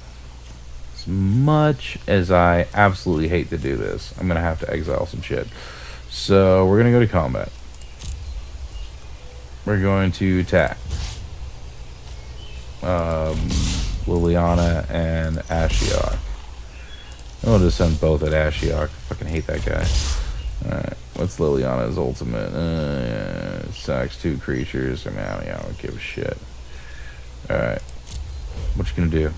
as much as I absolutely hate to do this, I'm gonna have to exile some shit. So we're gonna go to combat. We're going to attack Liliana and Ashiok. We'll just send both at Ashiok. Fucking hate that guy. Alright, what's Liliana's ultimate? Sacks 2 creatures. I mean, I don't give a shit. Alright. What you gonna do?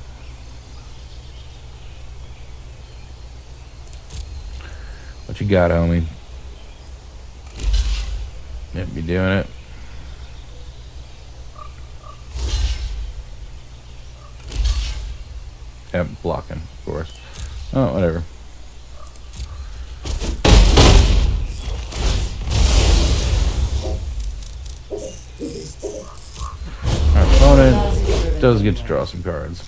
What you got, homie? Yep, you doing it. Yep, blocking, of course. Oh, whatever. Our opponent does get to draw some cards.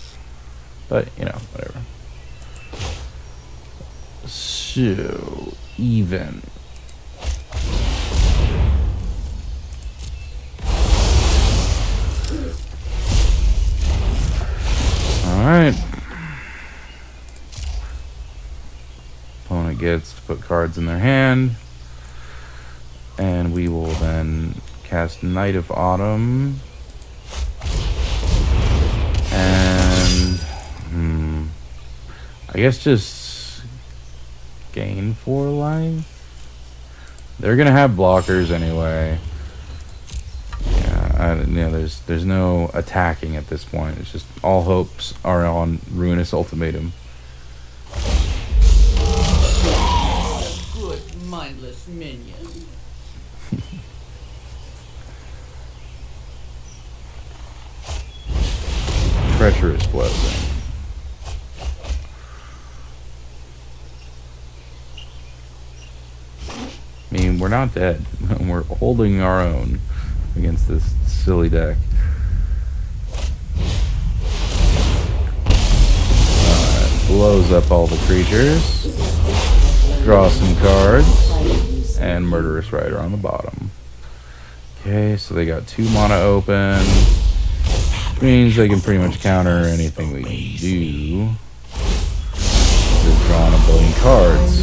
But, you know, whatever. So, even. Alright. Opponent gets to put cards in their hand. And we will then cast Night of Autumn. And I guess just gain 4 life. They're gonna have blockers anyway. Yeah, there's no attacking at this point. It's just all hopes are on Ruinous Ultimatum. Good mindless minion. Treacherous Blessing. I mean, we're not dead. We're holding our own against this silly deck. Blows up all the creatures. Draw some cards. And Murderous Rider on the bottom. Okay, so they got 2 mana open. Which means they can pretty much counter anything we do. They've drawn a billion cards.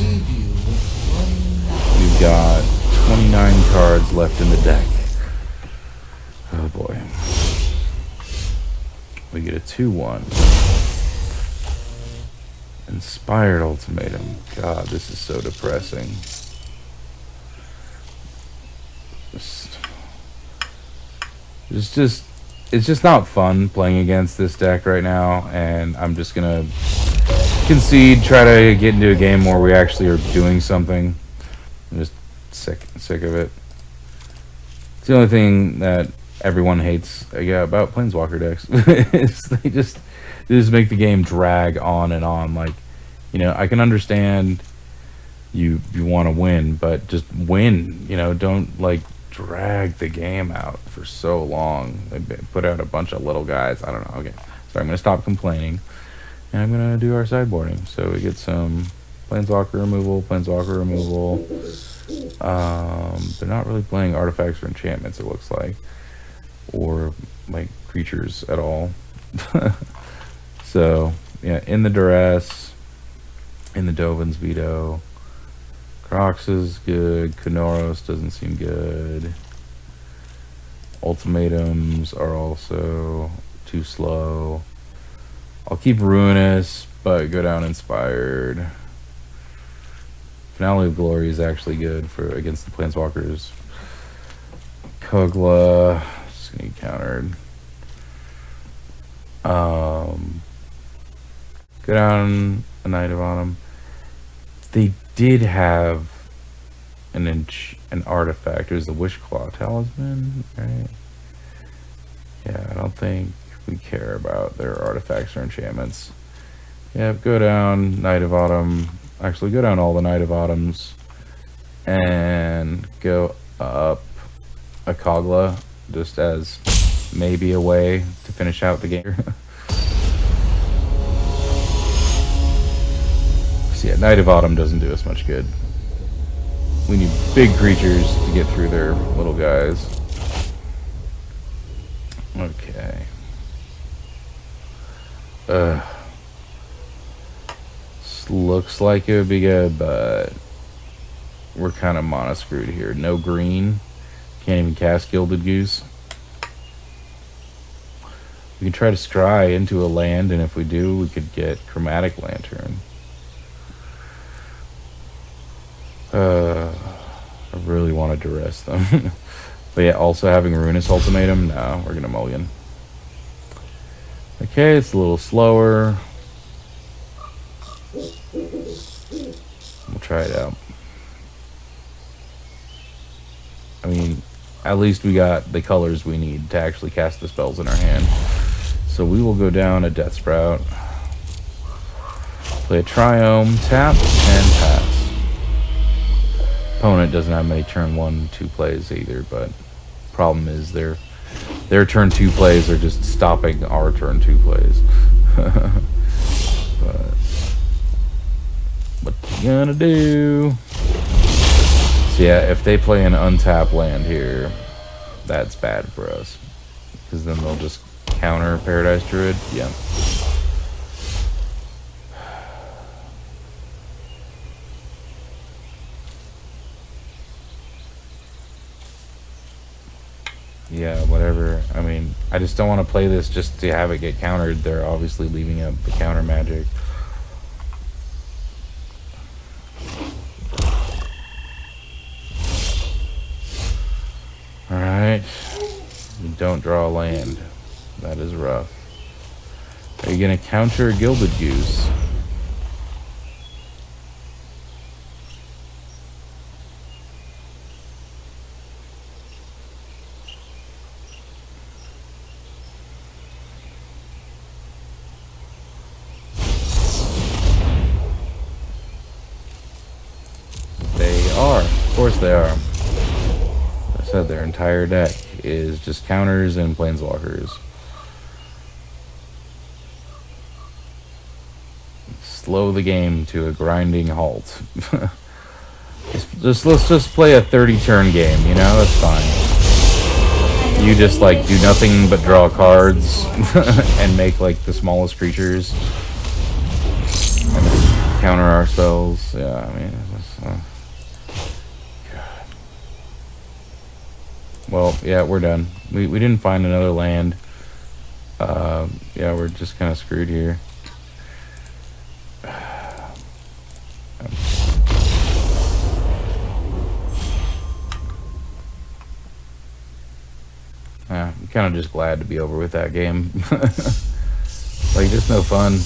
We've got 29 cards left in the deck. Oh boy. We get a 2/1. Inspired Ultimatum. God, this is so depressing. It's just not fun playing against this deck right now, and I'm just gonna concede, try to get into a game where we actually are doing something. I'm just sick of it. It's the only thing that everyone hates about Planeswalker decks. Is they just make the game drag on and on. Like, you know, I can understand you want to win, but just win. You know, don't like drag the game out for so long. They put out a bunch of little guys. I don't know. Okay, so I'm gonna stop complaining, and I'm gonna do our sideboarding. So we get some planeswalker removal, planeswalker removal. They're not really playing artifacts or enchantments, it looks like, or like creatures at all. So yeah, in the duress, in the Dovin's veto. Crocs is good. Kanoros doesn't seem good. Ultimatums are also too slow. I'll keep Ruinous, but go down Inspired. Finale of Glory is actually good for against the Planeswalkers. Kogla, just gonna get countered. Go down a Knight of Autumn. They did have an artifact. It was the Wishclaw Talisman, right? Yeah, I don't think we care about their artifacts or enchantments. Yeah, go down Knight of Autumn. Actually, go down all the Knight of Autumns and go up a Kogla, just as maybe a way to finish out the game. So yeah, Knight of Autumn doesn't do us much good. We need big creatures to get through their little guys. Okay. Looks like it would be good, but we're kind of mono screwed here. No green. Can't even cast Gilded Goose. We can try to scry into a land, and if we do, we could get Chromatic Lantern. I really wanted to rest them. But yeah, also having Ruinous Ultimatum, no, we're gonna mulligan. Okay, it's a little slower. We'll try it out. I mean, at least we got the colors we need to actually cast the spells in our hand. So we will go down a Death Sprout, play a Triome, tap, and pass. Opponent doesn't have many turn 1-2 plays either, but problem is their turn 2 plays are just stopping our turn 2 plays. But what you gonna do? So yeah, if they play an untapped land here, that's bad for us, because then they'll just counter Paradise Druid. Yeah. Yeah, whatever. I mean, I just don't want to play this just to have it get countered. They're obviously leaving up the counter magic. Alright. You don't draw a land. That is rough. Are you going to counter Gilded Goose? Of course they are. I said their entire deck is just counters and planeswalkers. Slow the game to a grinding halt. Let's just play a 30-turn game, you know? That's fine. You just like do nothing but draw cards and make like the smallest creatures and then counter our spells. Yeah, I mean, well, yeah, we're done. We didn't find another land. Yeah, we're just kind of screwed here. I'm kind of just glad to be over with that game. Like, just no fun.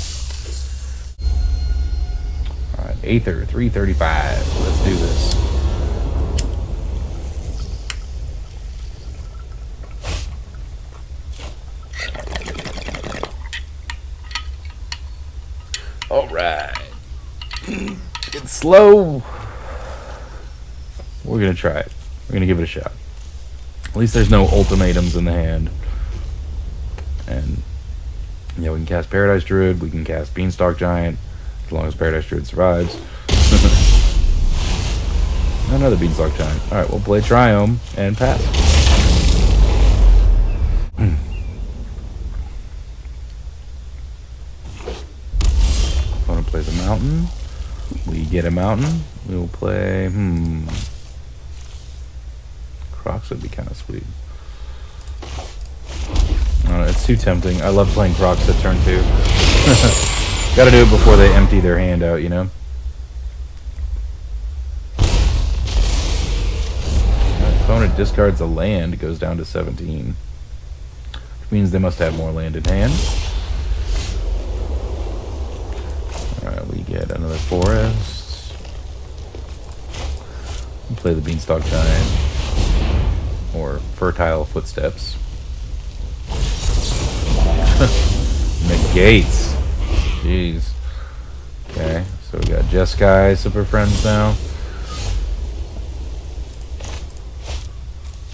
Alright, Aether, 335. Let's do this. Alright. It's slow. we're gonna try it. We're gonna give it a shot. At least there's no ultimatums in the hand. And yeah, we can cast Paradise Druid, we can cast Beanstalk Giant, as long as Paradise Druid survives. Another Beanstalk Giant. Alright, we'll play Triome and pass. Opponent plays a mountain. We get a mountain. We will play, Crocs would be kind of sweet. It's too tempting. I love playing Crocs at turn 2. Gotta do it before they empty their hand out, you know? Opponent discards a land, goes down to 17. Which means they must have more land in hand. Alright, we get another forest. We'll play the Beanstalk Giant. Or Fertile Footsteps. Negates. Jeez. Okay, so we got Jeskai, Super Friends now.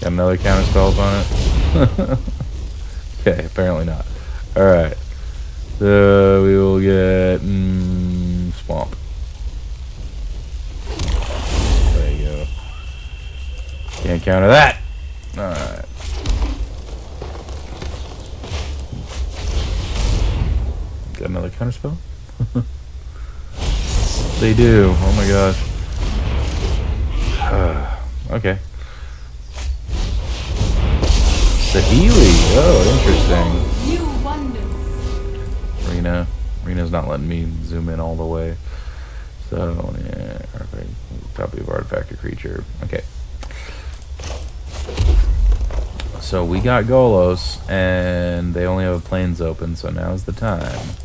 Got another counter spell on it. Okay, apparently not. Alright. So we will get Swamp. There you go. Can't counter that. Alright. Got another counter spell? They do. Oh my gosh. Okay. Saheeli. Oh, interesting. New wonders. Rena's not letting me zoom in all the way. So, yeah. Okay. Copy of artifact or creature. Okay. So we got Golos, and they only have a Plains open, so now's the time.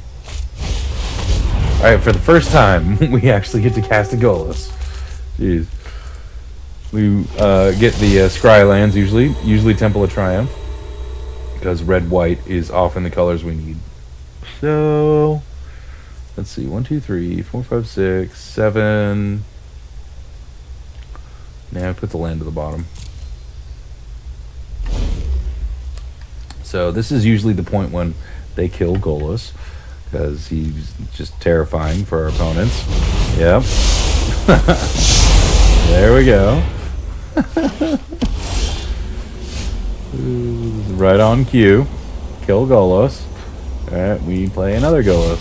Alright, for the first time, we actually get to cast a Golos. Jeez. We get the Scry lands usually Temple of Triumph, because red-white is often the colors we need. So, let's see, 1, 2, 3, 4, 5, 6, 7. Now I put the land at the bottom. So this is usually the point when they kill Golos, because he's just terrifying for our opponents. Yep. There we go. Right on cue. Kill Golos. Alright, we play another Golos.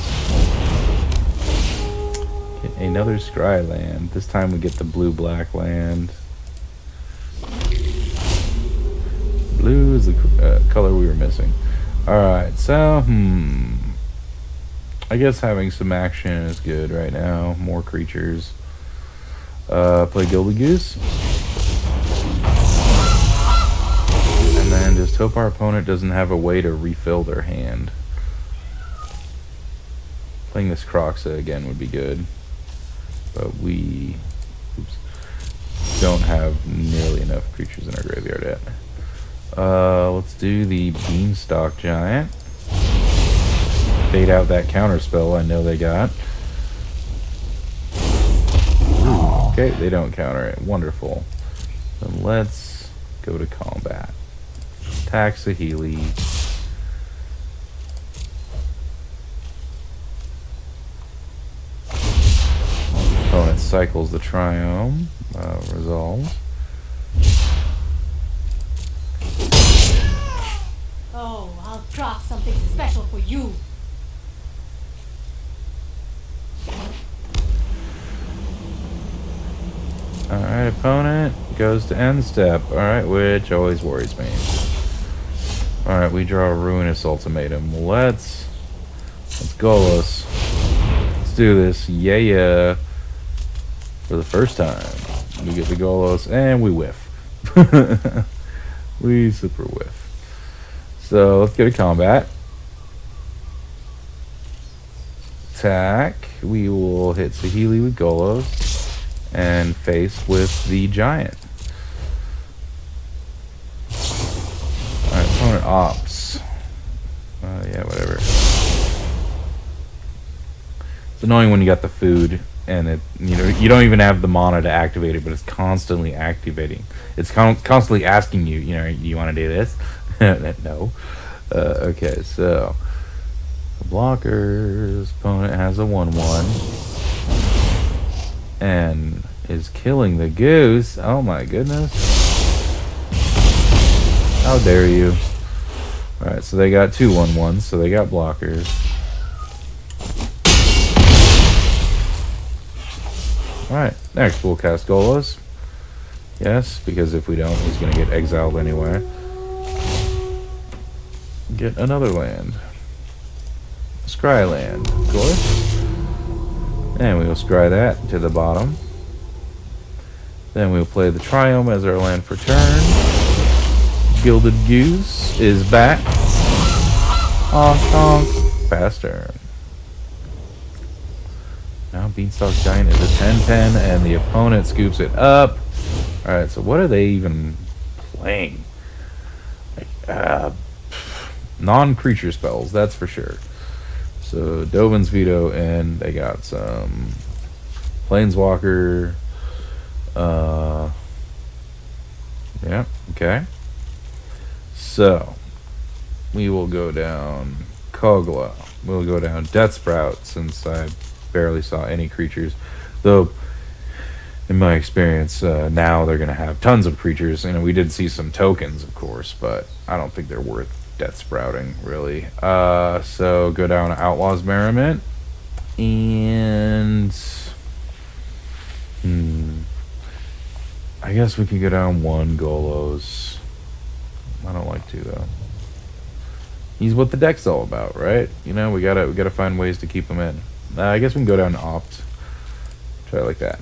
Get another Scry land. This time we get the blue-black land. Blue is the color we were missing. Alright, so, I guess having some action is good right now. More creatures. Play Gilded Goose. And then just hope our opponent doesn't have a way to refill their hand. Playing this Croxa again would be good. But we don't have nearly enough creatures in our graveyard yet. Let's do the Beanstalk Giant. Fade out that counter spell I know they got. Ooh, okay, they don't counter it. Wonderful. Then let's go to combat. Attack Saheeli. Opponent cycles the Triome. Resolve. Oh, I'll drop something special for you. Alright, opponent goes to end step. Alright, which always worries me. Alright, we draw a Ruinous Ultimatum. Let's Golos. Let's do this. Yeah. For the first time. We get the Golos and we whiff. We super whiff. So let's get a combat. Attack. We will hit Saheeli with Golos and face with the Giant. Alright, opponent opts. Yeah, whatever. It's annoying when you got the food and you don't even have the mana to activate it, but it's constantly activating. It's constantly asking you, you want to do this? No. Okay, so the blockers opponent has a 1/1 and is killing the goose. Oh my goodness! How dare you! All right, so they got 2 1/1s, so they got blockers. Alright, next we'll cast Golos. Yes, because if we don't, he's going to get exiled anyway. Get another land. Scry land, of course. And we will scry that to the bottom. Then we'll play the Triome as our land for turn. Gilded Goose is back. Honk honk. Pass turn. Now Beanstalk Giant is a 10/10 and the opponent scoops it up. Alright, so what are they even playing? Like, non-creature spells, that's for sure. So Dovin's Veto, and they got some Planeswalker. Yeah, okay. So we will go down Kogla. We'll go down Death Sprout, since I barely saw any creatures, though in my experience now they're going to have tons of creatures. We did see some tokens, of course, but I don't think they're worth death sprouting really. So go down Outlaws Merriment, and I guess we could go down 1 Golos. I don't like to though. He's what the deck's all about, right? We gotta find ways to keep him in. I guess we can go down to Opt. Try it like that.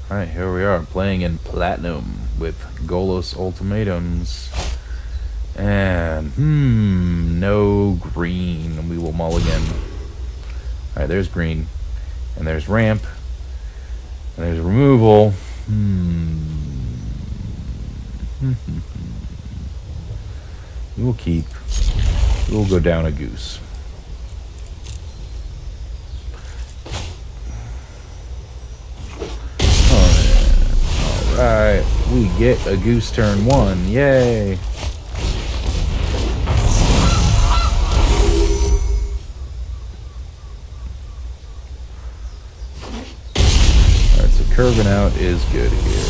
Alright, here we are playing in Platinum with Golos Ultimatums. And no green. We will mulligan. Alright, there's green. And there's ramp. And there's removal. We will keep. We will go down a goose. Alright, we get a goose turn 1. Yay! Curving out is good here.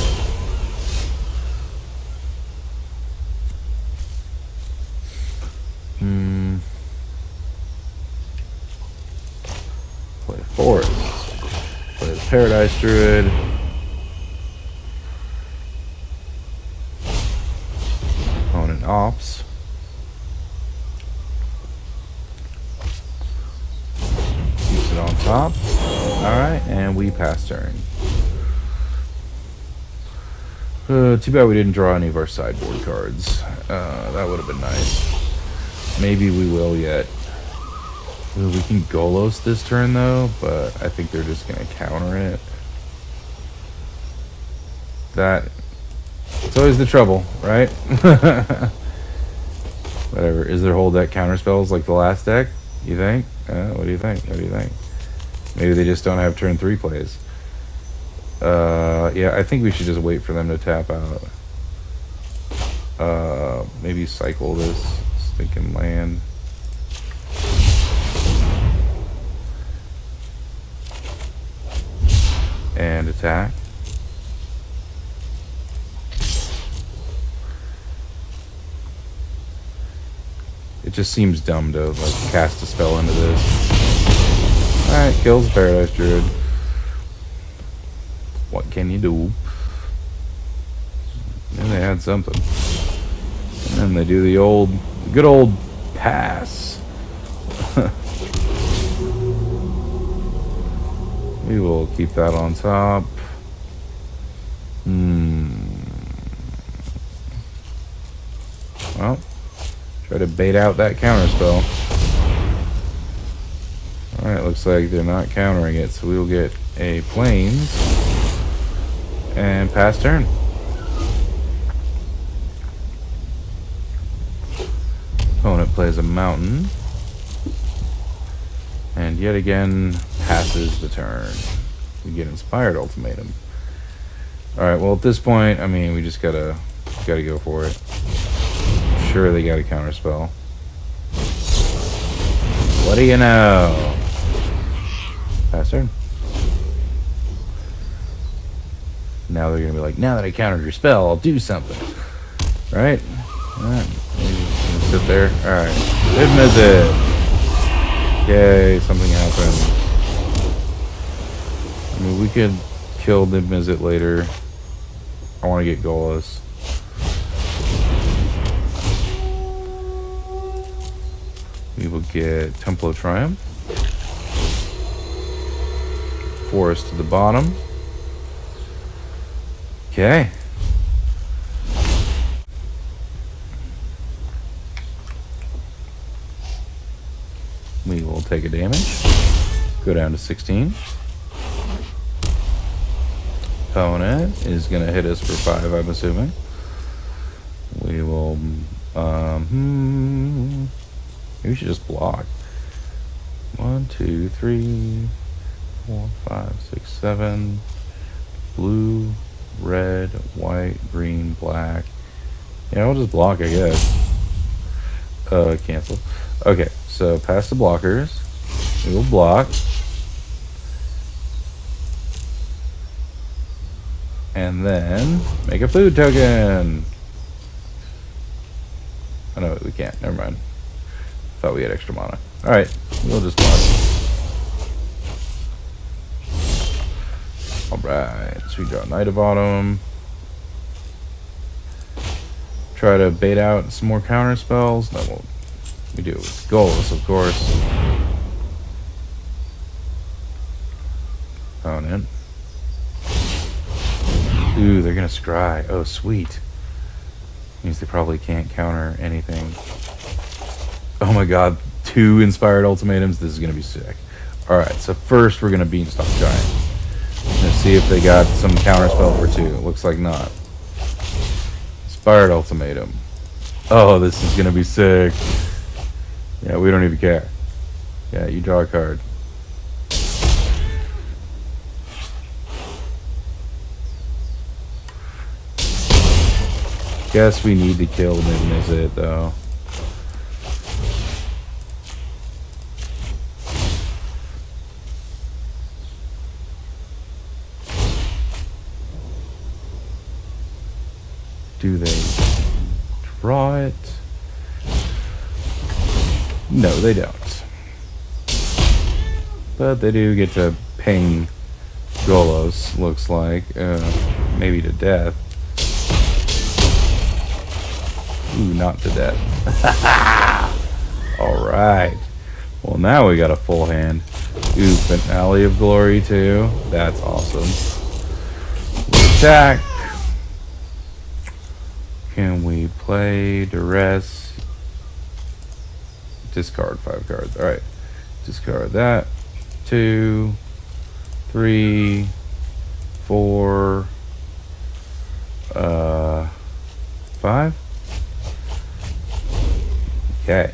Play Forest. Play the Paradise Druid. Opponent Ops. Keeps it on top. Alright, and we pass turn. Too bad we didn't draw any of our sideboard cards. That would have been nice. Maybe we will yet. We can Golos this turn though, but I think they're just going to counter it. It's always the trouble, right? Whatever. Is their whole deck counter spells like the last deck? You think? What do you think? What do you think? Maybe they just don't have turn 3 plays. Yeah, I think we should just wait for them to tap out. Maybe cycle this stinking land. And attack. It just seems dumb to cast a spell into this. Alright, kills the Paradise Druid. What can you do? And they had something. And then they do the good old pass. We will keep that on top. Well, try to bait out that counter spell. Alright, looks like they're not countering it, so we'll get a plains and pass turn. Opponent plays a mountain, and yet again passes the turn. We get Inspired Ultimatum. Alright, well at this point, I mean, we just gotta go for it. I'm sure they got a counterspell. What do you know? Pass turn. Now they're gonna be like, now that I countered your spell, I'll do something. Right? Alright. Sit there. Alright. Good visit. Yay, something happened. I mean, we could kill the visit later. I want to get Golos. We will get Temple of Triumph. Forest to the bottom. Okay. We will take a damage. Go down to 16. Opponent is going to hit us for 5, I'm assuming. We will... maybe we should just block. 1, 2, 3, 4, 5, 6, 7. Blue, red, white, green, black. Yeah, we'll just block, I guess. Cancel. Okay, so past the blockers. We will block. And then make a food token. Oh no, we can't. Never mind. Thought we had extra mana. Alright, we'll just block. Alright, so we draw Knight of Autumn. Try to bait out some more counter spells. No, well, we do it with Golos, of course. Opponent. Ooh, they're gonna scry. Oh, sweet. Means they probably can't counter anything. Oh my god, 2 Inspired Ultimatums. This is gonna be sick. Alright, so first we're gonna Beanstalk Giant. Let's see if they got some counterspell for 2. Looks like not. Inspired Ultimatum. Oh, this is gonna be sick. Yeah, we don't even care. Yeah, you draw a card. Guess we need to kill Mid-Mizzet, though. Do they draw it? No, they don't. But they do get to ping Golos, looks like. Maybe to death. Ooh, not to death. Alright. Well, now we got a full hand. Ooh, Finale of Glory, too. That's awesome. We attack. Can we play Duress? Discard 5 cards. Alright. Discard that. 2, 3, 4, 5. Okay.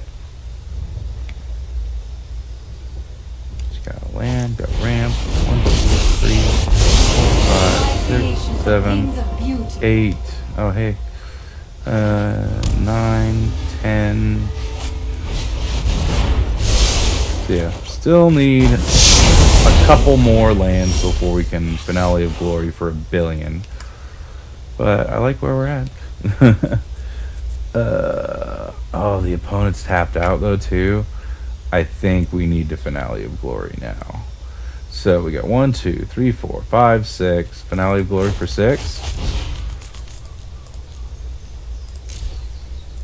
Just got a land, got ramp. 1, 2, 3, 4, 5, 6, 7, 8. Oh, hey. 9, 10. Yeah, still need a couple more lands before we can Finale of Glory for $1 billion. But I like where we're at. Oh, the opponent's tapped out though too. I think we need to Finale of Glory now. So we got 1, 2, 3, 4, 5, 6. Finale of Glory for 6.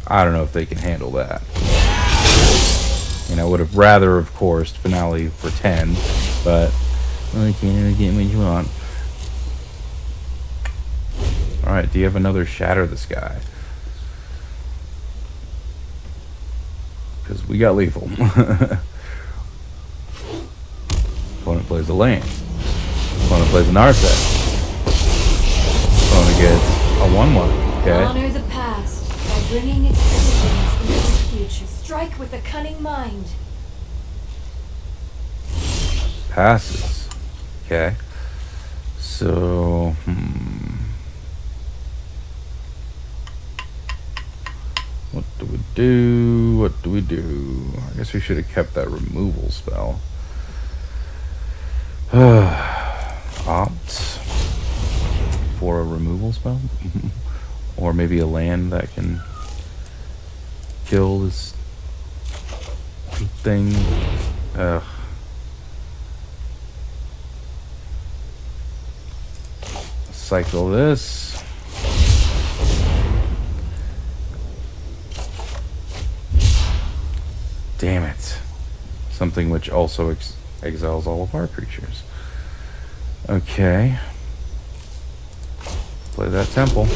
I don't know if they can handle that. And I would have rather, of course, Finale for 10, but I can't get what you want. Alright, do you have another Shatter the Sky? Because we got lethal. plays a lane. Opponent plays an Narset. Opponent gets a 1/1. Okay. Honor the past by bringing its traditions into the future. Strike with a cunning mind. Passes. Okay. So, what do we do? What do we do? I guess we should have kept that removal spell. Opt for a removal spell? Or maybe a land that can kill this thing. Ugh. Cycle this. Damn it. Something which also exiles all of our creatures. Okay. Play that temple.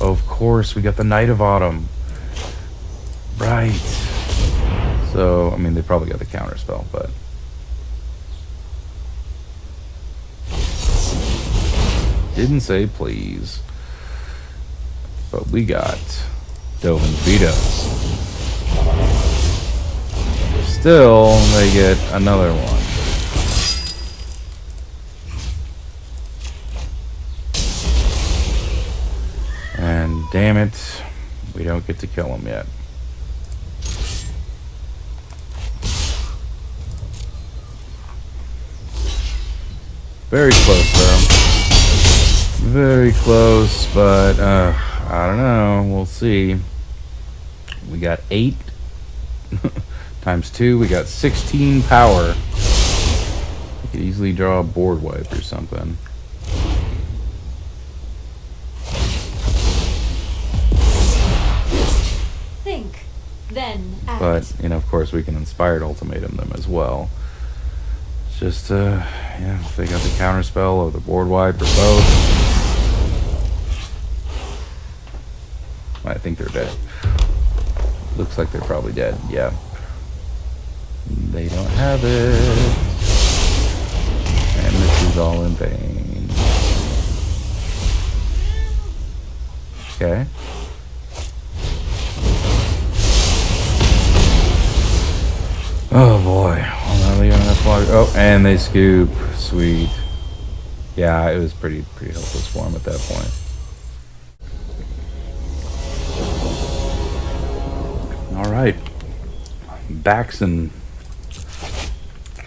Of course, we got the Knight of Autumn. Right. So, I mean, they probably got the counter spell, but... Didn't say please. But we got Dovin's Veto. Still, they get another one. And damn it, we don't get to kill him yet. Very close though. Very close, but I don't know. We'll see. We got 8 times 2. We got 16 power. We could easily draw a board wipe or something. Think, then act. But, you know, of course, we can Inspired Ultimatum them as well. It's just, yeah, if they got the counter spell or the board wipe or both. I think they're dead. Looks like they're probably dead, yeah. They don't have it. And this is all in vain. Okay. Oh boy. Oh, and they scoop. Sweet. Yeah, it was pretty helpless for him at that point. Alright. Baxon,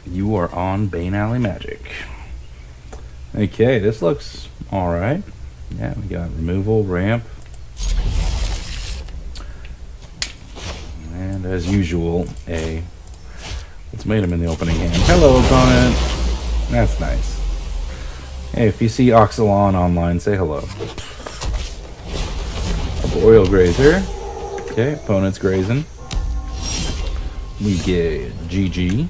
you are on Bane Alley Magic. Okay, this looks alright. Yeah, we got removal, ramp. And as usual, a ultimatum in the opening hand. Hello, opponent. That's nice. Hey, if you see Oxalon online, say hello. A Boreal Grazer. Okay, opponent's grazing. We get GG.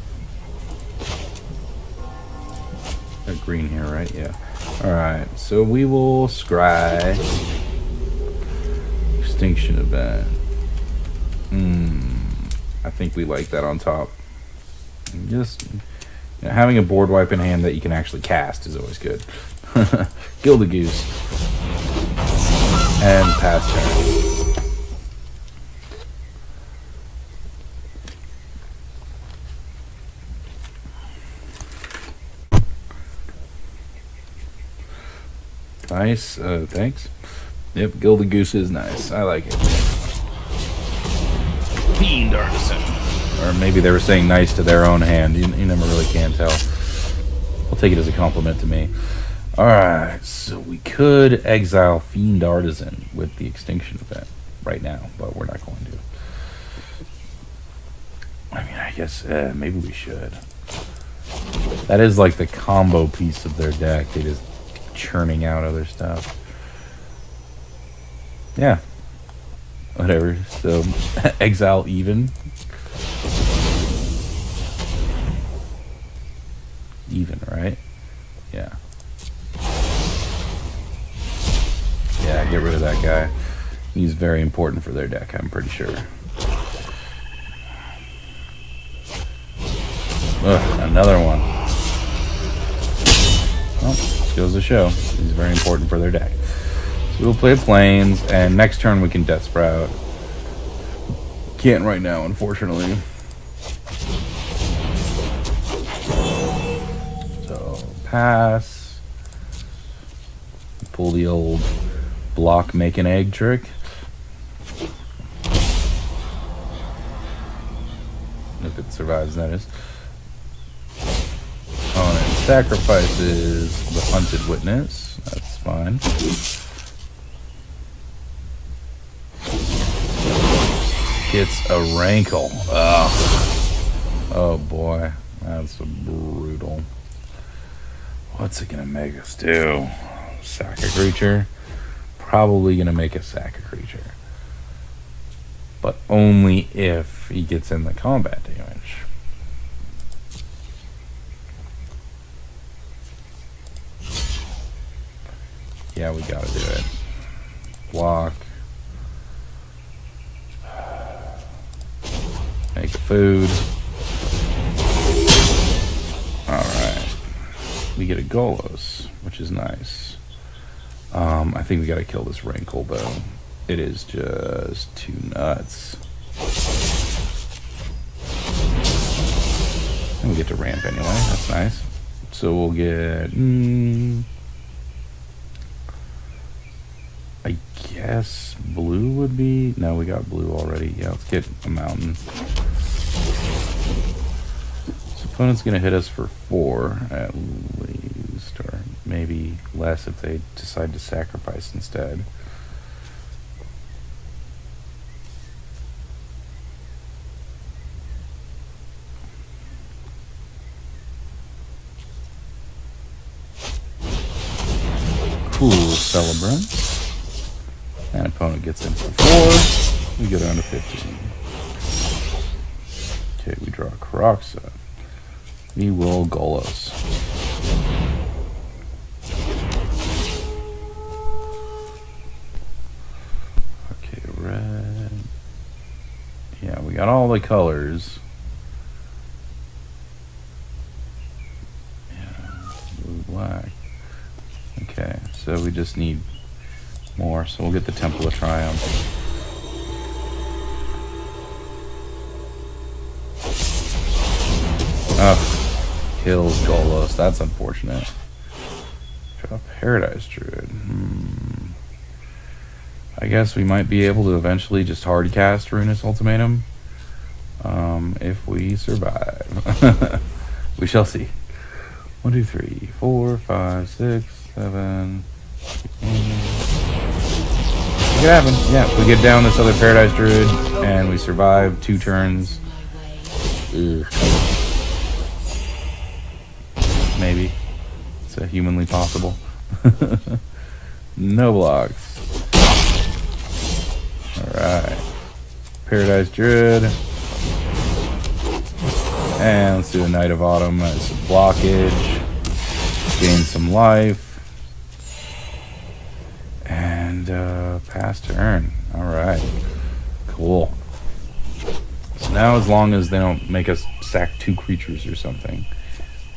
Got green here, right? Yeah. Alright, so we will scry Extinction Event. I think we like that on top. And just, you know, having a board wipe in hand that you can actually cast is always good. Gildagoose. And pass turn. Nice, thanks. Yep, Gildagoose is nice. I like it. Fiend Artisan. Or maybe they were saying nice to their own hand. You never really can tell. I'll take it as a compliment to me. Alright, so we could exile Fiend Artisan with the Extinction Event right now, but we're not going to. I mean, I guess maybe we should. That is like the combo piece of their deck. They just churning out other stuff. Yeah. Whatever. So, exile even. Even, right? Yeah. Yeah, get rid of that guy. He's very important for their deck, I'm pretty sure. Ugh, another one. Well, this goes to show. This is very important for their deck. So we'll play Plains, and next turn we can Death Sprout. Can't right now, unfortunately. So, pass. Pull the old block, make an egg trick. If it survives, that is. Opponent sacrifices the Hunted Witness. That's fine. Gets a Rankle. Ugh. Oh boy. That's brutal. What's it gonna make us do? Sack a creature? Probably gonna make us sack a creature. But only if he gets in the combat damage. Yeah, we gotta do it. Block. Make a food. Alright. We get a Golos, which is nice. I think we gotta kill this Rankle though. It is just too nuts. And we get to ramp anyway, that's nice. So we'll get... I guess blue would be... No, we got blue already. Yeah, let's get a mountain. So opponent's going to hit us for 4 at least, or maybe less if they decide to sacrifice instead. Cool Celebrant. And opponent gets in for 4. We go down to 15. Okay, we draw Karoxa. We will Golos. Okay, red. Yeah, we got all the colors. Yeah, blue, black. Okay, so we just need more, so we'll get the Temple of Triumph. Oh, kills Golos. That's unfortunate. Draw Paradise Druid. I guess we might be able to eventually just hard cast Ruinous Ultimatum. If we survive. We shall see. 1, 2, 3, 4, 5, 6, 7, 8. It could happen. Yeah, we get down this other Paradise Druid and we survive 2 turns. Ugh. Maybe. It's humanly possible. No blocks. Alright. Paradise Druid. And let's do a Knight of Autumn as a blockage. Gain some life. And pass turn. Alright. Cool. So now as long as they don't make us sack 2 creatures or something,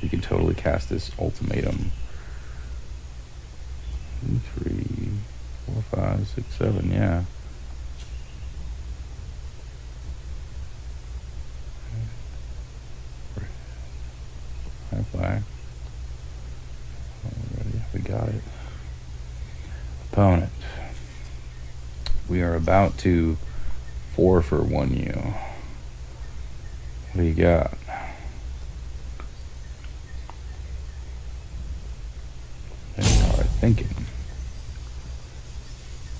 we can totally cast this Ultimatum. 2, 3, 4, 5, 6, 7, yeah. Black. Already, we got it. Opponent. We are about to 4 for 1 you. What do you got? They are thinking.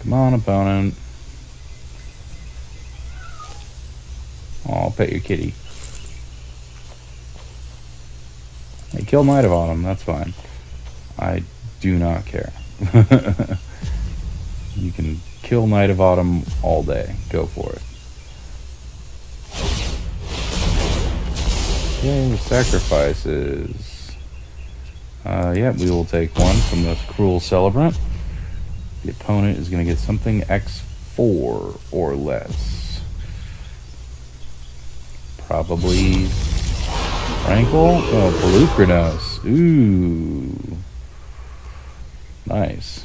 Come on, opponent. Oh, I'll pet your kitty. Hey, kill Knight of Autumn, that's fine. I do not care. You can kill Knight of Autumn all day. Go for it. Okay, sacrifices. Yeah, we will take 1 from this Cruel Celebrant. The opponent is going to get something X4 or less. Probably Rankle? Oh, Pelucranos. Ooh. Nice.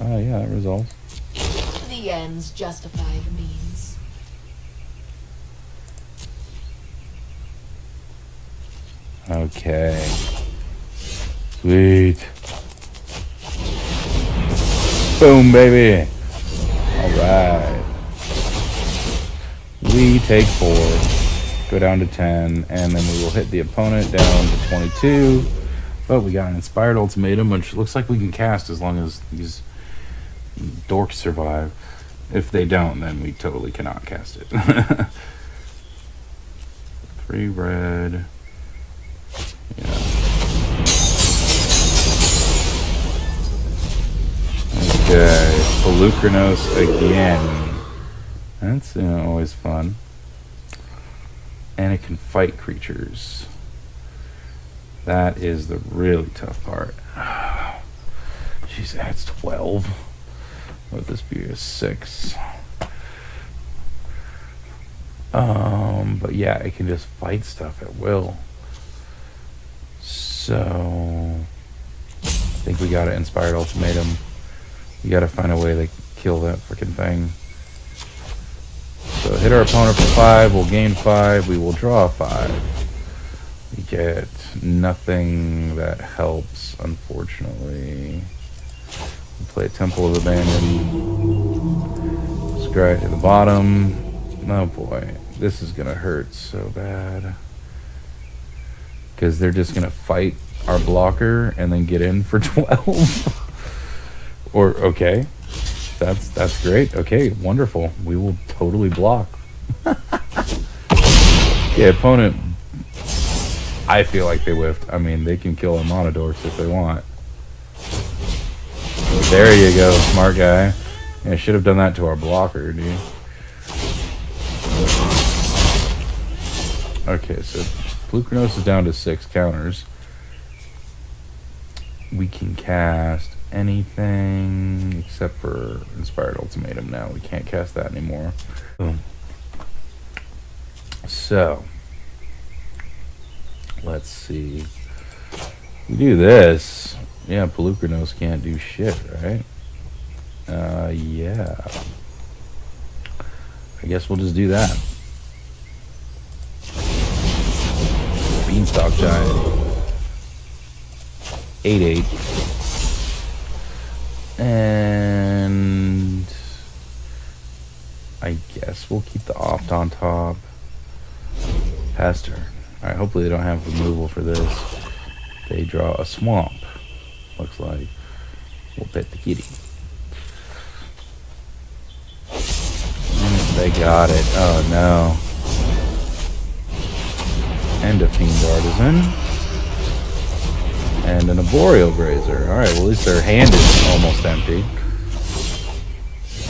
Oh, yeah, that resolves. The ends justify the means. Okay. Sweet. Boom, baby. Alright. We take 4. Go down to 10. And then we will hit the opponent down to 22. But we got an Inspired Ultimatum, which looks like we can cast as long as these dorks survive. If they don't, then we totally cannot cast it. 3 red. Yeah. Okay, Pelucranos again. That's always fun. And it can fight creatures. That is the really tough part. Jeez, that's 12. Would this be a 6? But yeah, it can just fight stuff at will. So I think we got an Inspired Ultimatum. We gotta find a way to kill that freaking thing. So hit our opponent for 5, we'll gain 5, we will draw 5. We get nothing that helps, unfortunately. We play Temple of Abandon. Scry to the bottom. Oh boy, this is gonna hurt so bad. Because they're just gonna fight our blocker and then get in for 12. Or okay, that's great. Okay, wonderful. We will totally block. Yeah, opponent. I feel like they whiffed. I mean, they can kill our Monodorks if they want. There you go, smart guy. Yeah, I should have done that to our blocker, dude. Okay, so Pelucranos is down to 6 counters. We can cast anything except for Inspired Ultimatum now. We can't cast that anymore. Boom. So, let's see. We do this. Yeah, Pelucranos can't do shit, right? Yeah. I guess we'll just do that. Beanstalk Giant. 8/8. And I guess we'll keep the Opt on top. Pass turn. Alright, hopefully they don't have removal for this. They draw a swamp. Looks like. We'll pet the kitty. They got it. Oh no. And a Fiend Artisan. And an Arboreal Grazer. Alright, well at least their hand is almost empty.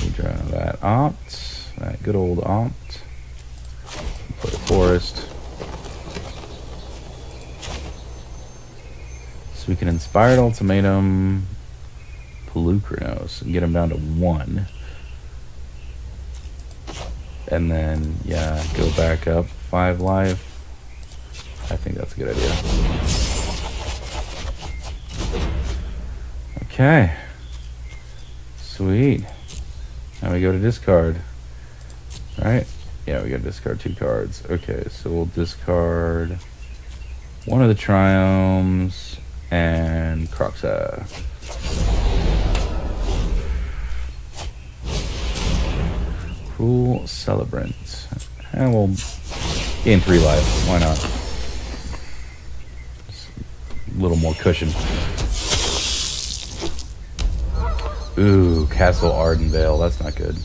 We draw that Opt. That good old Opt. Put a Forest. So we can Inspired Ultimatum Pelucranos and get him down to 1. And then, yeah, go back up 5 life. I think that's a good idea. Okay. Sweet. Now we go to discard. Alright. Yeah, we gotta discard 2 cards. Okay, so we'll discard one of the Triomes and Croxa. Cruel Celebrant. And we'll gain 3 life. Why not? Just a little more cushion. Ooh, Castle Ardenvale. That's not good.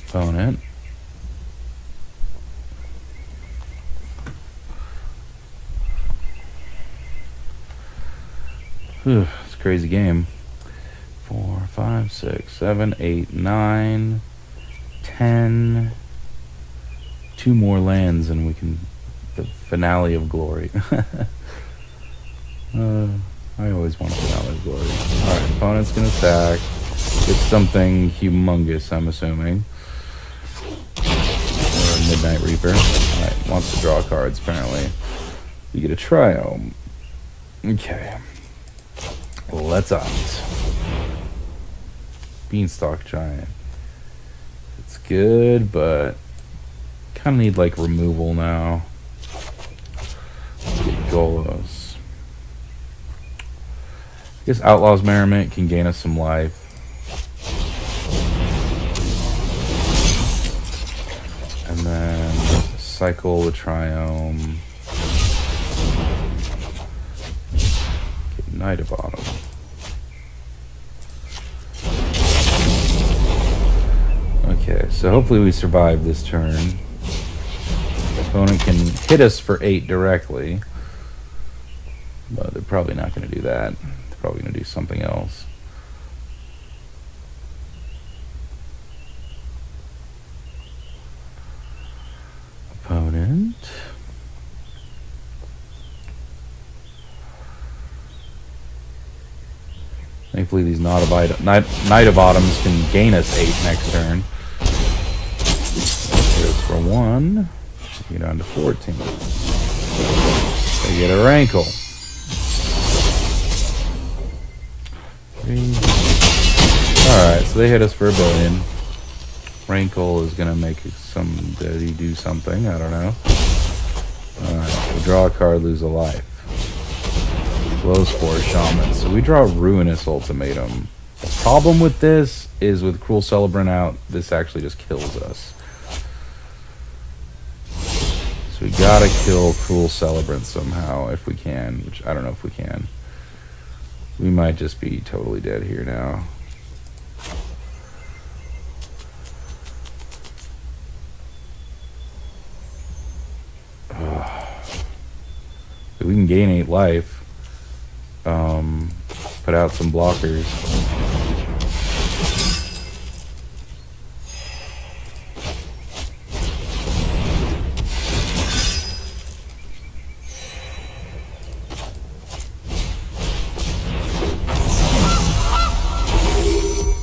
Opponent. Whew, it's a crazy game. 4, 5, 6, 7, 8, 9, 10. 2 more lands and we can... the finale of glory. I always want a finale of glory. Alright, opponent's gonna attack. It's something humongous, I'm assuming. Or a Midnight Reaper. Alright, wants to draw cards, apparently. You get a Triome. Okay. Let's opt. Beanstalk Giant. It's good, but kind of need, like, removal now. Let's get Golos. I guess Outlaw's Merriment can gain us some life. And then cycle the Triome. Get Knight of Autumn. Okay, so hopefully we survive this turn. The opponent can hit us for 8 directly. But they're probably not going to do that. They're probably going to do something else. Opponent. Thankfully these Knight of Autumns can gain us 8 next turn. Here's for 1. Get down to 14. They get a Rankle. 3. Alright, so they hit us for $1 billion. Rankle is going to make somebody do something. I don't know. Alright, we draw a card, lose a life. Glowspore Shaman. So we draw Ruinous Ultimatum. The problem with this is with Cruel Celebrant out, this actually just kills us. So we gotta kill Cruel Celebrant somehow if we can, which I don't know if we can. We might just be totally dead here now. We can gain 8 life. Put out some blockers.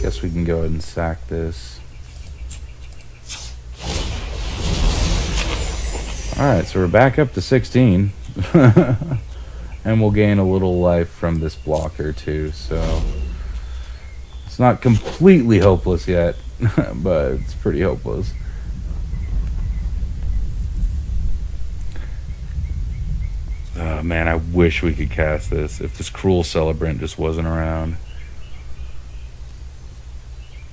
Guess we can go ahead and sack this. Alright, so we're back up to 16. And we'll gain a little life from this blocker too, so it's not completely hopeless yet, but it's pretty hopeless. Oh man, I wish we could cast this if this Cruel Celebrant just wasn't around.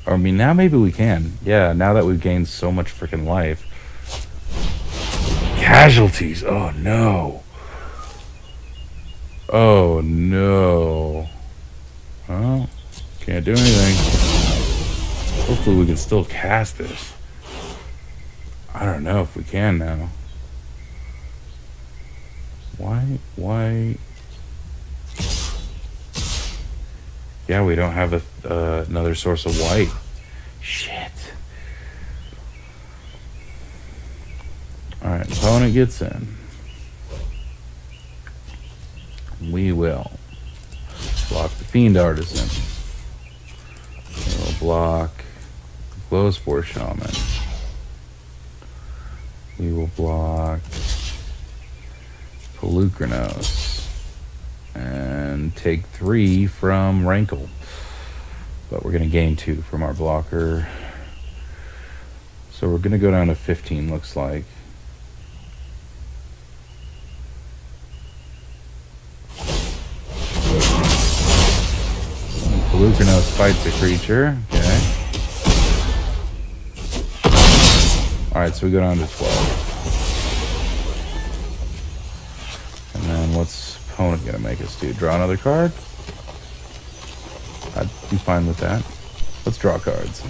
Or I mean, now maybe we can. Yeah, now that we've gained so much freaking life. Casualties, oh no. Oh no. Well, can't do anything. Hopefully we can still cast this. I don't know if we can now. Why? Yeah, we don't have another source of white. Shit. Alright, opponent gets in. We will block the Fiend Artisan. We'll block the Glowspore Shaman. We will block Pelucranos and take 3 from Rankle. But we're going to gain 2 from our blocker. So we're going to go down to 15, looks like. Pelucranos fights a creature. Okay. Alright, so we go down to 12. And then what's opponent going to make us do? Draw another card? I'd be fine with that. Let's draw cards.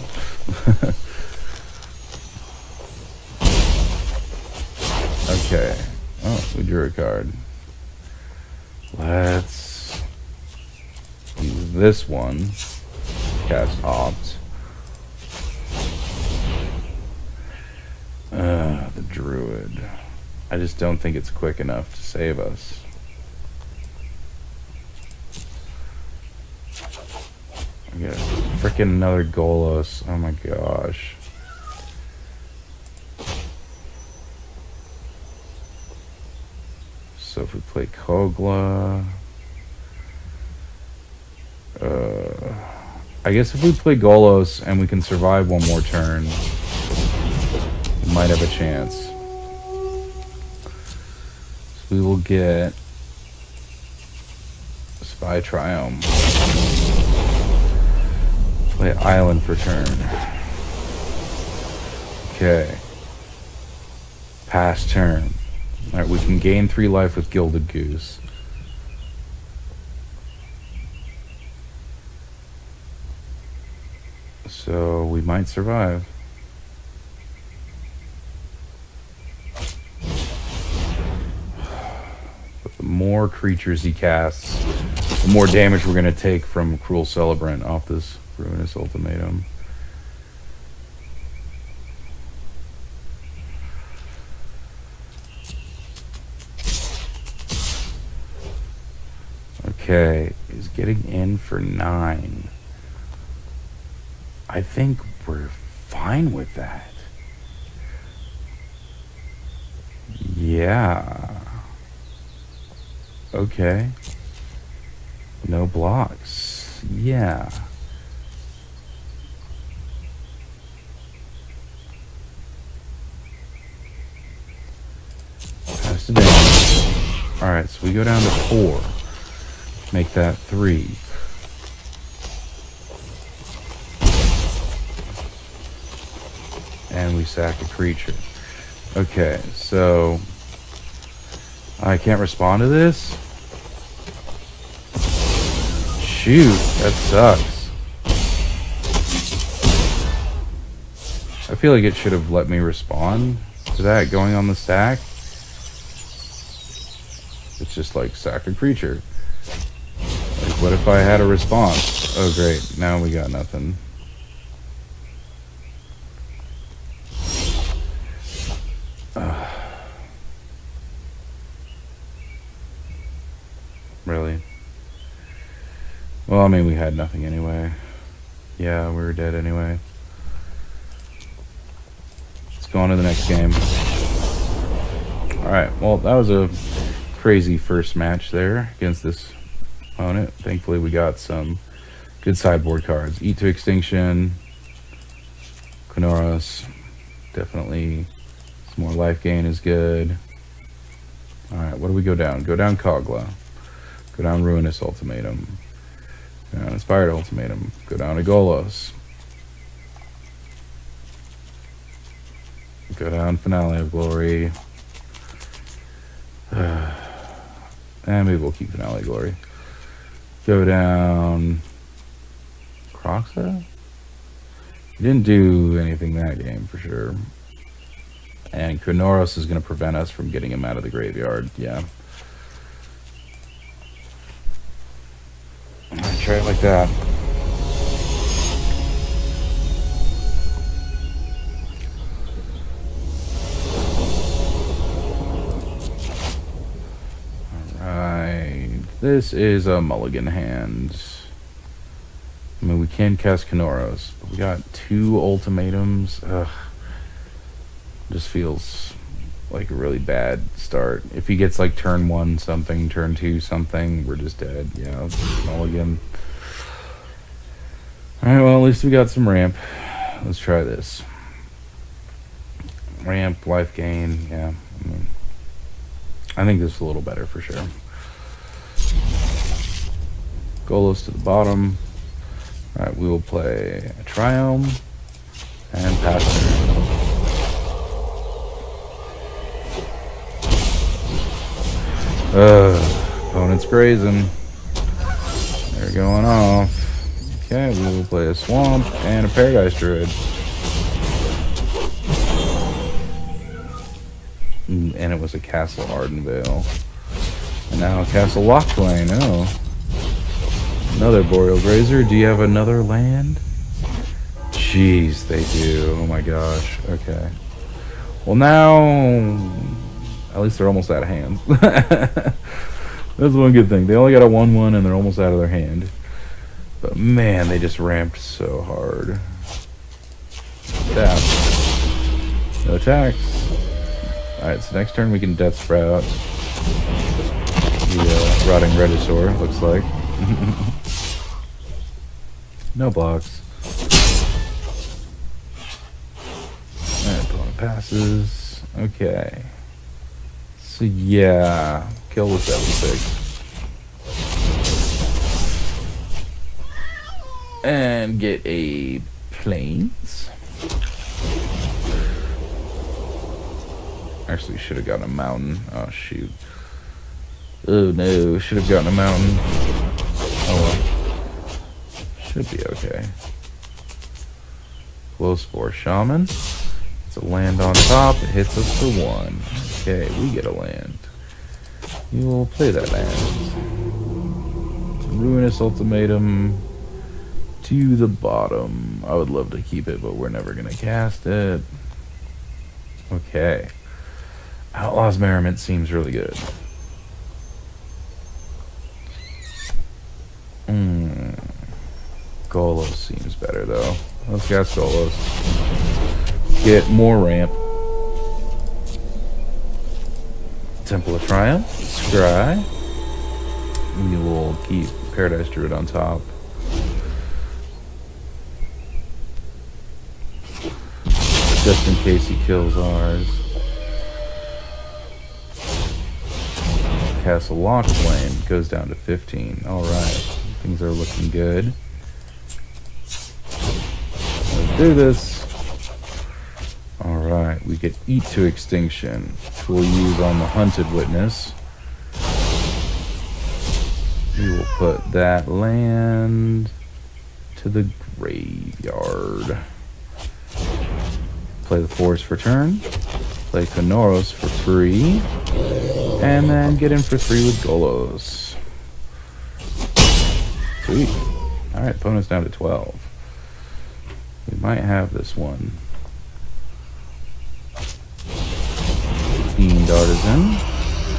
Okay. Oh, we drew a card. Let's use this one. Cast Opt. The Druid. I just don't think it's quick enough to save us. I got Freaking another Golos. Oh my gosh. So if we play Kogla... I guess if we play Golos and we can survive one more turn, we might have a chance. So we will get Spy Triumph. Play Island for turn. Okay. Pass turn. Alright, we can gain 3 life with Gilded Goose. So we might survive. But the more creatures he casts, the more damage we're going to take from Cruel Celebrant off this Ruinous Ultimatum. Okay, he's getting in for 9. I think we're fine with that. Yeah. Okay. No blocks. Yeah. Pass it down. Alright, so we go down to 4. Make that 3. And we sack a creature. Okay, so I can't respond to this? Shoot, that sucks. I feel like it should have let me respond to that going on the stack. It's just like sack a creature. Like, what if I had a response? Oh great, now we got nothing. Really? Well, I mean, we had nothing anyway. Yeah, we were dead anyway. Let's go on to the next game. Alright, well, that was a crazy first match there against this opponent. Thankfully, we got some good sideboard cards. Eat to Extinction, Quinoros, definitely some more life gain is good. Alright, what do we go down? Go down Kogla. Go down Ruinous Ultimatum. Go down Inspired Ultimatum. Go down to Golos. Go down Finale of Glory. And maybe we'll keep Finale of Glory. Go down Croxa? He didn't do anything that game for sure. And Quinoros is going to prevent us from getting him out of the graveyard. Yeah. Try it like that. Alright. This is a mulligan hand. I mean, we can cast Quinoros, but we got 2 ultimatums. Ugh. Just feels like a really bad start. If he gets like turn 1 something, turn 2 something, we're just dead. Yeah, mulligan. Alright, well, at least we got some ramp. Let's try this. Ramp, life gain, yeah. I think this is a little better for sure. Golos to the bottom. Alright, we will play a Triumph and pass turn. Opponent's grazing. They're going off. Okay, we will play a Swamp and a Paradise Druid. And it was a Castle Ardenvale. And now a Castle Lochtwain. Oh. Another Boreal Grazer. Do you have another land? Jeez, they do. Oh my gosh. Okay. Well, now... At least they're almost out of hands. That's one good thing. They only got a 1/1 and they're almost out of their hand. But man, they just ramped so hard. Tap. No attacks. Alright, so next turn we can Death Sprout. The Rotting Regisaur, looks like. No blocks. Alright, opponent passes. Okay. So yeah, kill with 7-6. And get a Plains. Actually, should have gotten a mountain. Oh shoot. Oh no, should have gotten a mountain. Oh well. Should be okay. Glowspore Shaman. It's a land on top. It hits us for 1. Okay, we get a land. We will play that land. Ruinous Ultimatum to the bottom. I would love to keep it, but we're never going to cast it. Okay. Outlaw's Merriment seems really good. Golos seems better though. Let's cast Golos. Get more ramp. Temple of Triumph. Scry. We will keep Paradise Druid on top. Just in case he kills ours. Castle Lock Flame goes down to 15. Alright. Things are looking good. Let's do this. Alright, we get Eat to Extinction, which we'll use on the Hunted Witness. We will put that land to the graveyard. Play the Forest for turn. Play Kanoros for free. And then get in for 3 with Golos. Sweet. Alright, opponent's down to 12. We might have this one. Fiend Artisan.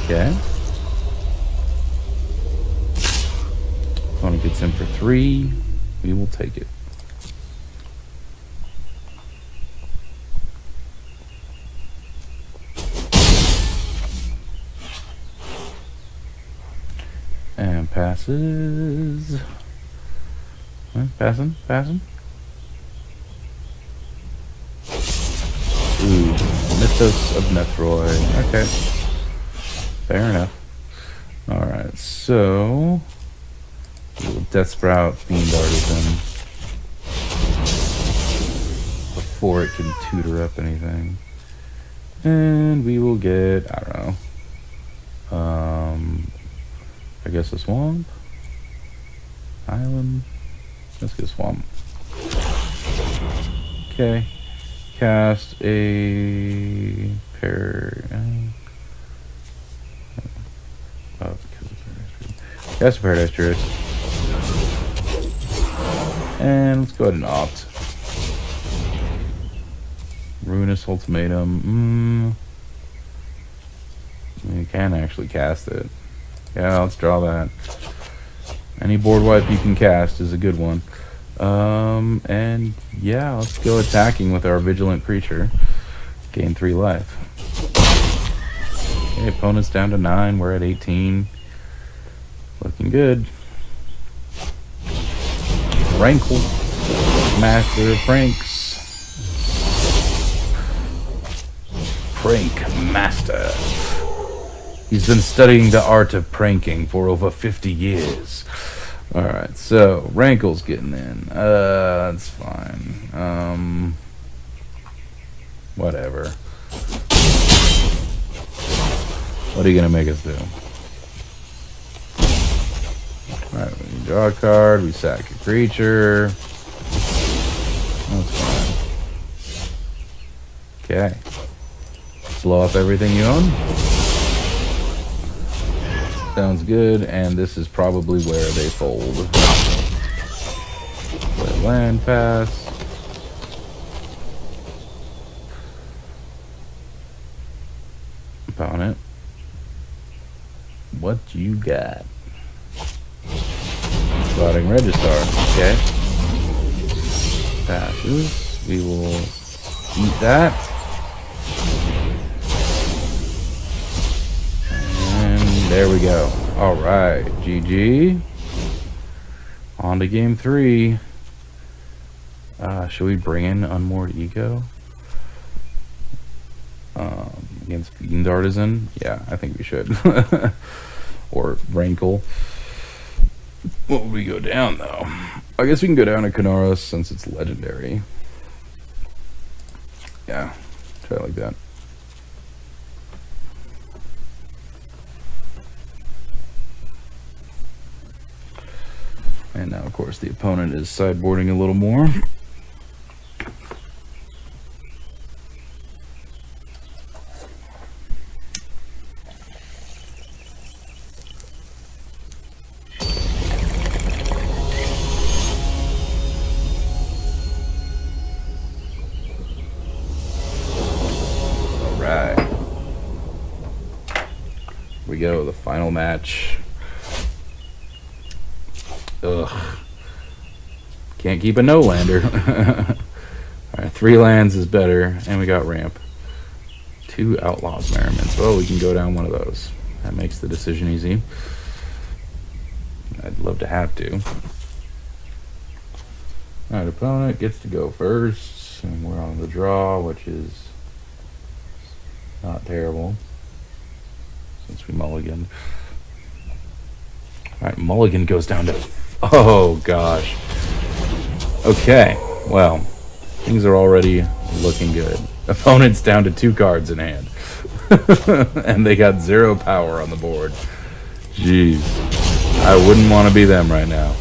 Okay. Opponent gets in for 3. We will take it. And passes. Passing. Ooh, Mythos of Nethroi. Okay. Fair enough. Alright, so we'll Death Sprout Fiend Artisan before it can tutor up anything. And we will get, I don't know. I guess a swamp? Island? Let's get a swamp. Okay. Cast a pair. Cast a Paradise Druid. And let's go ahead and opt. Ruinous Ultimatum. You can actually cast it. Yeah, let's draw that. Any board wipe you can cast is a good one. And yeah, let's go attacking with our Vigilant Creature. Gain 3 life. Okay, opponent's down to 9. We're at 18. Looking good. Rankle. Master of Pranks. Prank Master. He's been studying the art of pranking for over 50 years. Alright, so Rankle's getting in. That's fine. Whatever. What are you gonna make us do? Alright, we draw a card, we sack a creature. That's fine. Okay. Blow up everything you own. Sounds good, and this is probably where they fold. Play land pass. Opponent. What you got? Rotting Regisaur. Okay. Passes. We will eat that. And there we go. Alright. GG. On to game 3. Should we bring in Unmoored Ego? Against Fiend Artisan? Yeah, I think we should. Or Rankle. What would we go down, though? I guess we can go down to Kanaros since it's legendary. Yeah, try it like that. And now, of course, the opponent is sideboarding a little more. We go, the final match. Ugh. Can't keep a no-lander. Alright, 3 lands is better, and we got ramp. 2 Outlaws Merriments. Oh, we can go down one of those. That makes the decision easy. I'd love to have to. Alright, opponent gets to go first, and we're on the draw, which is not terrible. Since we mulliganed. Alright, mulligan goes down to... Oh, gosh. Okay, well, things are already looking good. Opponent's down to 2 cards in hand. And they got 0 power on the board. Jeez. I wouldn't want to be them right now.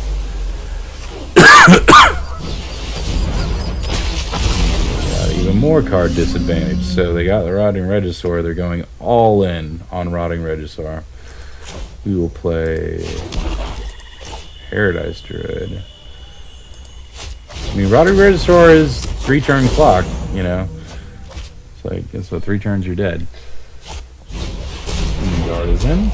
Even more card disadvantage. So they got the Rotting Regisaur. They're going all in on Rotting Regisaur. We will play Paradise Druid. I mean, Rotting Regisaur is 3-turn clock, you know. It's like, so 3 turns you're dead. Artisan.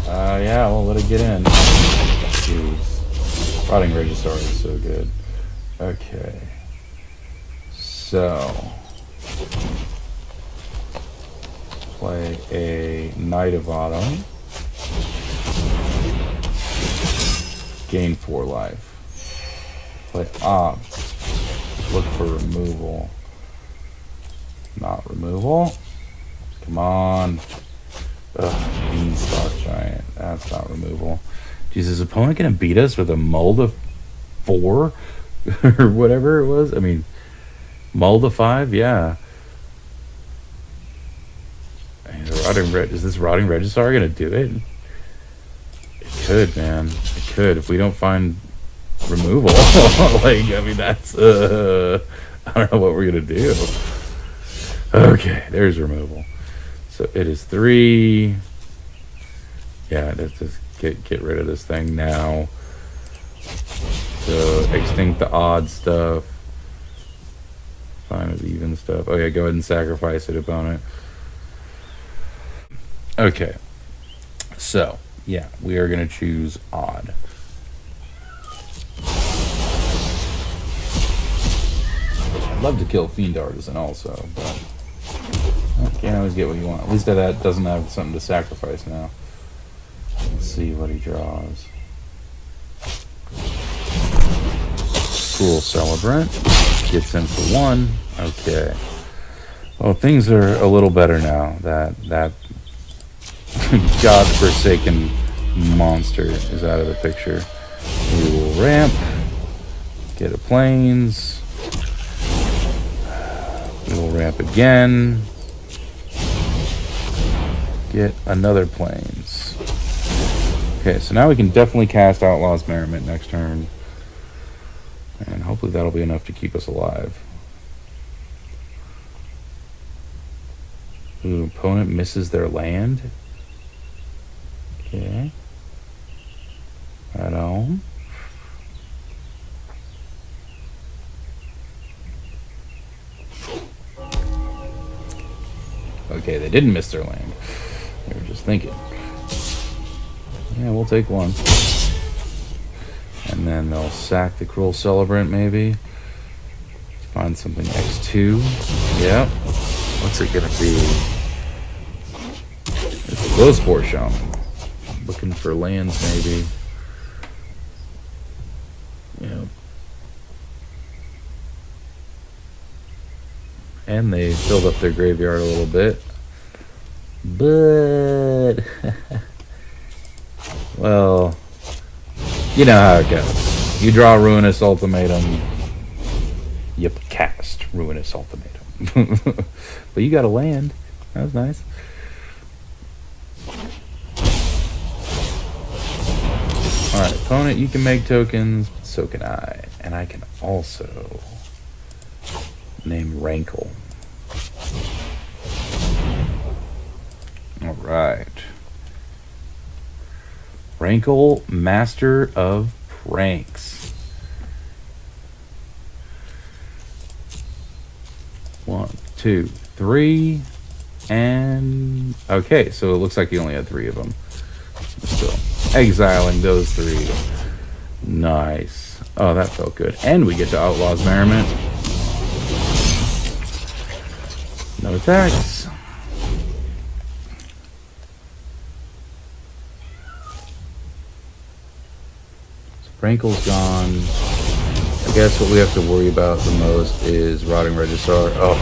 Yeah, we'll let it get in. Jeez. Rotting Regisaur is so good. Okay. So, play a Knight of Autumn. Gain 4 life. Play Ops. Look for removal. Not removal. Come on. Ugh, Beanstalk Giant. That's not removal. Jeez, is opponent gonna beat us with a Mull to 4? Or whatever it was? I mean, Mull to 5? Yeah. Is this Rotting Regisaur gonna do it? It could, man. It could. If we don't find removal. Like, I mean, that's, I don't know what we're gonna do. Okay, there's removal. So it is 3. Yeah, let's just get rid of this thing now. So extinct the odd stuff. Fine with even stuff. Oh yeah, go ahead and sacrifice it, opponent. Okay. So, yeah, we are going to choose odd. I'd love to kill Fiend Artisan also, but you can't always get what you want. At least that doesn't have something to sacrifice now. Let's see what he draws. Cool Celebrant. Gets in for 1. Okay. Well, things are a little better now. That godforsaken monster is out of the picture. We will ramp. Get a plains. We will ramp again. Get another plains. Okay, so now we can definitely cast Outlaw's Merriment next turn. And hopefully that'll be enough to keep us alive. Ooh, opponent misses their land. Okay. Right on. Okay, they didn't miss their land. They were just thinking. Yeah, we'll take 1. then they'll sack the Cruel Celebrant, maybe. Find something X2. Yep. What's it gonna be? It's a Glow Spore Shaman. Looking for lands, maybe. Yep. And they filled up their graveyard a little bit. But... well... you know how it goes. You draw Ruinous Ultimatum, you cast Ruinous Ultimatum. But you got a land. That was nice. Alright, opponent, you can make tokens, but so can I. And I can also name Rankle. Alright. Rankle, Master of Pranks. 1, 2, 3, and... okay, so it looks like you only had 3 of them. Still, exiling those 3. Nice. Oh, that felt good. And we get to Outlaw's Merriment. No attacks. Rankle's gone. I guess what we have to worry about the most is Rotting Registrar. Oh,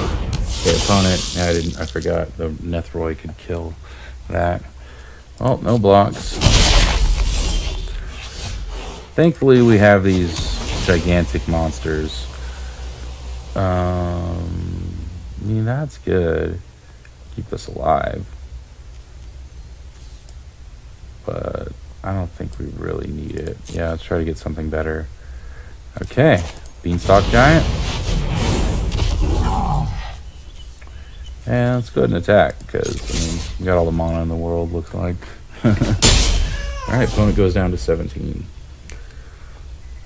okay, opponent. I forgot. The Nethroi could kill that. Oh, no blocks. Thankfully, we have these gigantic monsters. I mean, that's good. Keep us alive. But I don't think we really need it. Yeah, let's try to get something better. Okay, Beanstalk Giant. And let's go ahead and attack, because, I mean, we got all the mana in the world, looks like. Alright, opponent goes down to 17.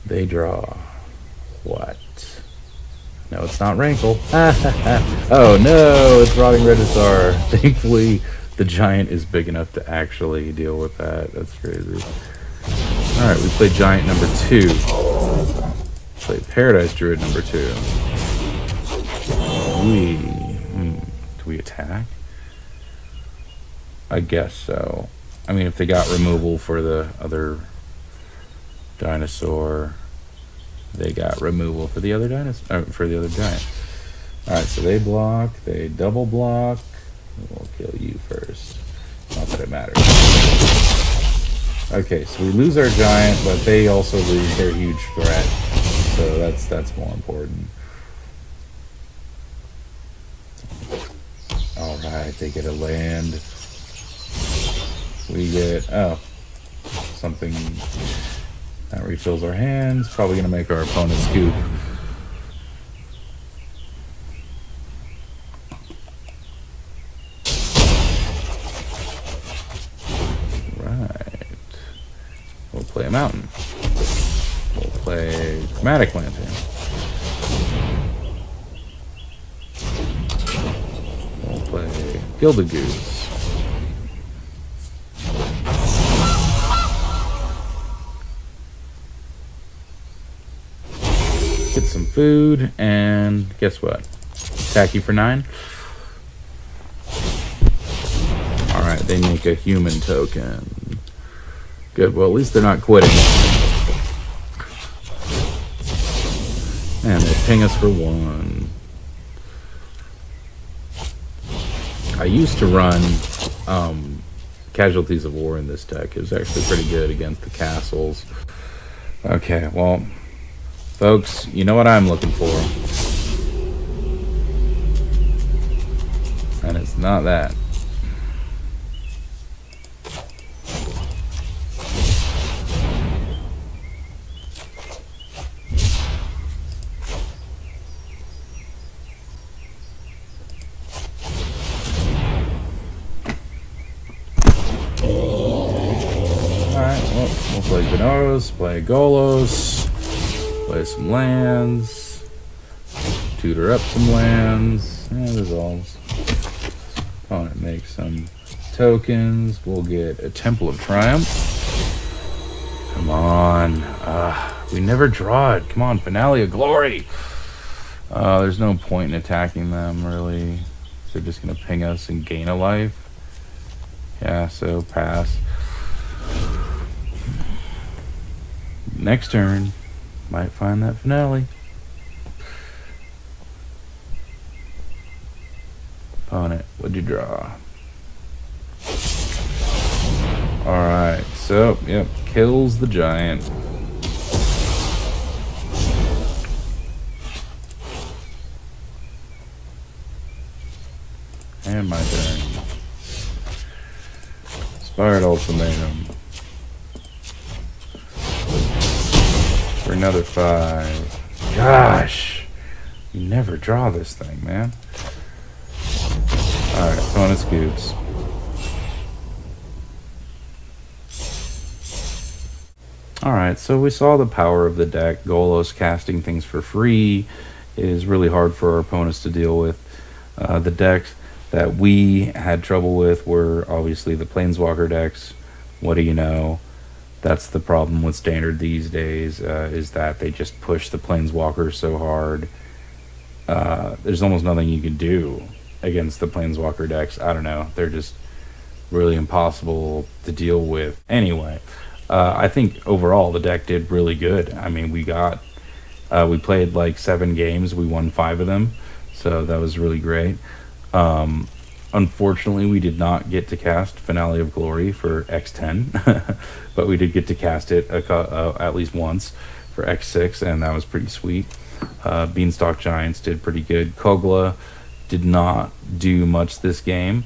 They draw what? No, it's not Rankle. Oh no, it's Rotting Registrar. Thankfully, the giant is big enough to actually deal with that. That's crazy. Alright, we played giant number 2. Played Paradise Druid number 2. Do we attack? I guess so. I mean, if they got removal for the other dinosaur, they got removal for the other dinosaur, for the other giant. Alright, so they block, they double block. We'll kill you first. Not that it matters. Okay, so we lose our giant, but they also lose their huge threat. So that's more important. Alright, they get a land. We get, oh, something that refills our hands. Probably going to make our opponent scoop. Right. We'll play a mountain. We'll play Chromatic Lantern. We'll play Gilded Goose. Get some food, and guess what? Attack you for 9. Alright, they make a human token. Good, well at least they're not quitting. And they ping us for 1. I used to run Casualties of War in this deck. It was actually pretty good against the castles. Okay, well, folks, you know what I'm looking for. And it's not that. Alright, well, we'll play Gnoros, play Golos. Play some lands, tutor up some lands, and resolves. Opponent makes some tokens. We'll get a Temple of Triumph. Come on. We never draw it. Come on, Finale of Glory. There's no point in attacking them, really. They're just going to ping us and gain a life. Yeah, so pass. Next turn, might find that Finale. Opponent, what'd you draw? Alright, so, yep, kills the giant. And my turn. Standard Ultimatum. For another 5. Gosh! You never draw this thing, man. Alright, opponent scoops. Alright, so we saw the power of the deck. Golos casting things for free is really hard for our opponents to deal with. The decks that we had trouble with were obviously the Planeswalker decks. What do you know? That's the problem with Standard these days, is that they just push the Planeswalkers so hard. There's almost nothing you can do against the Planeswalker decks. I don't know. They're just really impossible to deal with. Anyway, I think overall the deck did really good. I mean, we played like 7 games. We won 5 of them. So that was really great. Unfortunately, we did not get to cast Finale of Glory for X10, but we did get to cast it at least once for X6, and that was pretty sweet. Beanstalk Giants did pretty good. Kogla did not do much this game.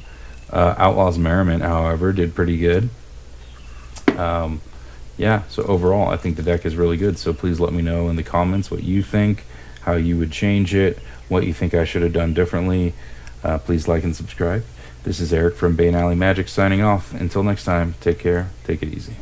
Outlaws Merriment, however, did pretty good. Yeah, so overall, I think the deck is really good. So please let me know in the comments what you think, how you would change it, what you think I should have done differently. Please like and subscribe. This is Eric from Bane Alley Magic signing off. Until next time, take care, take it easy.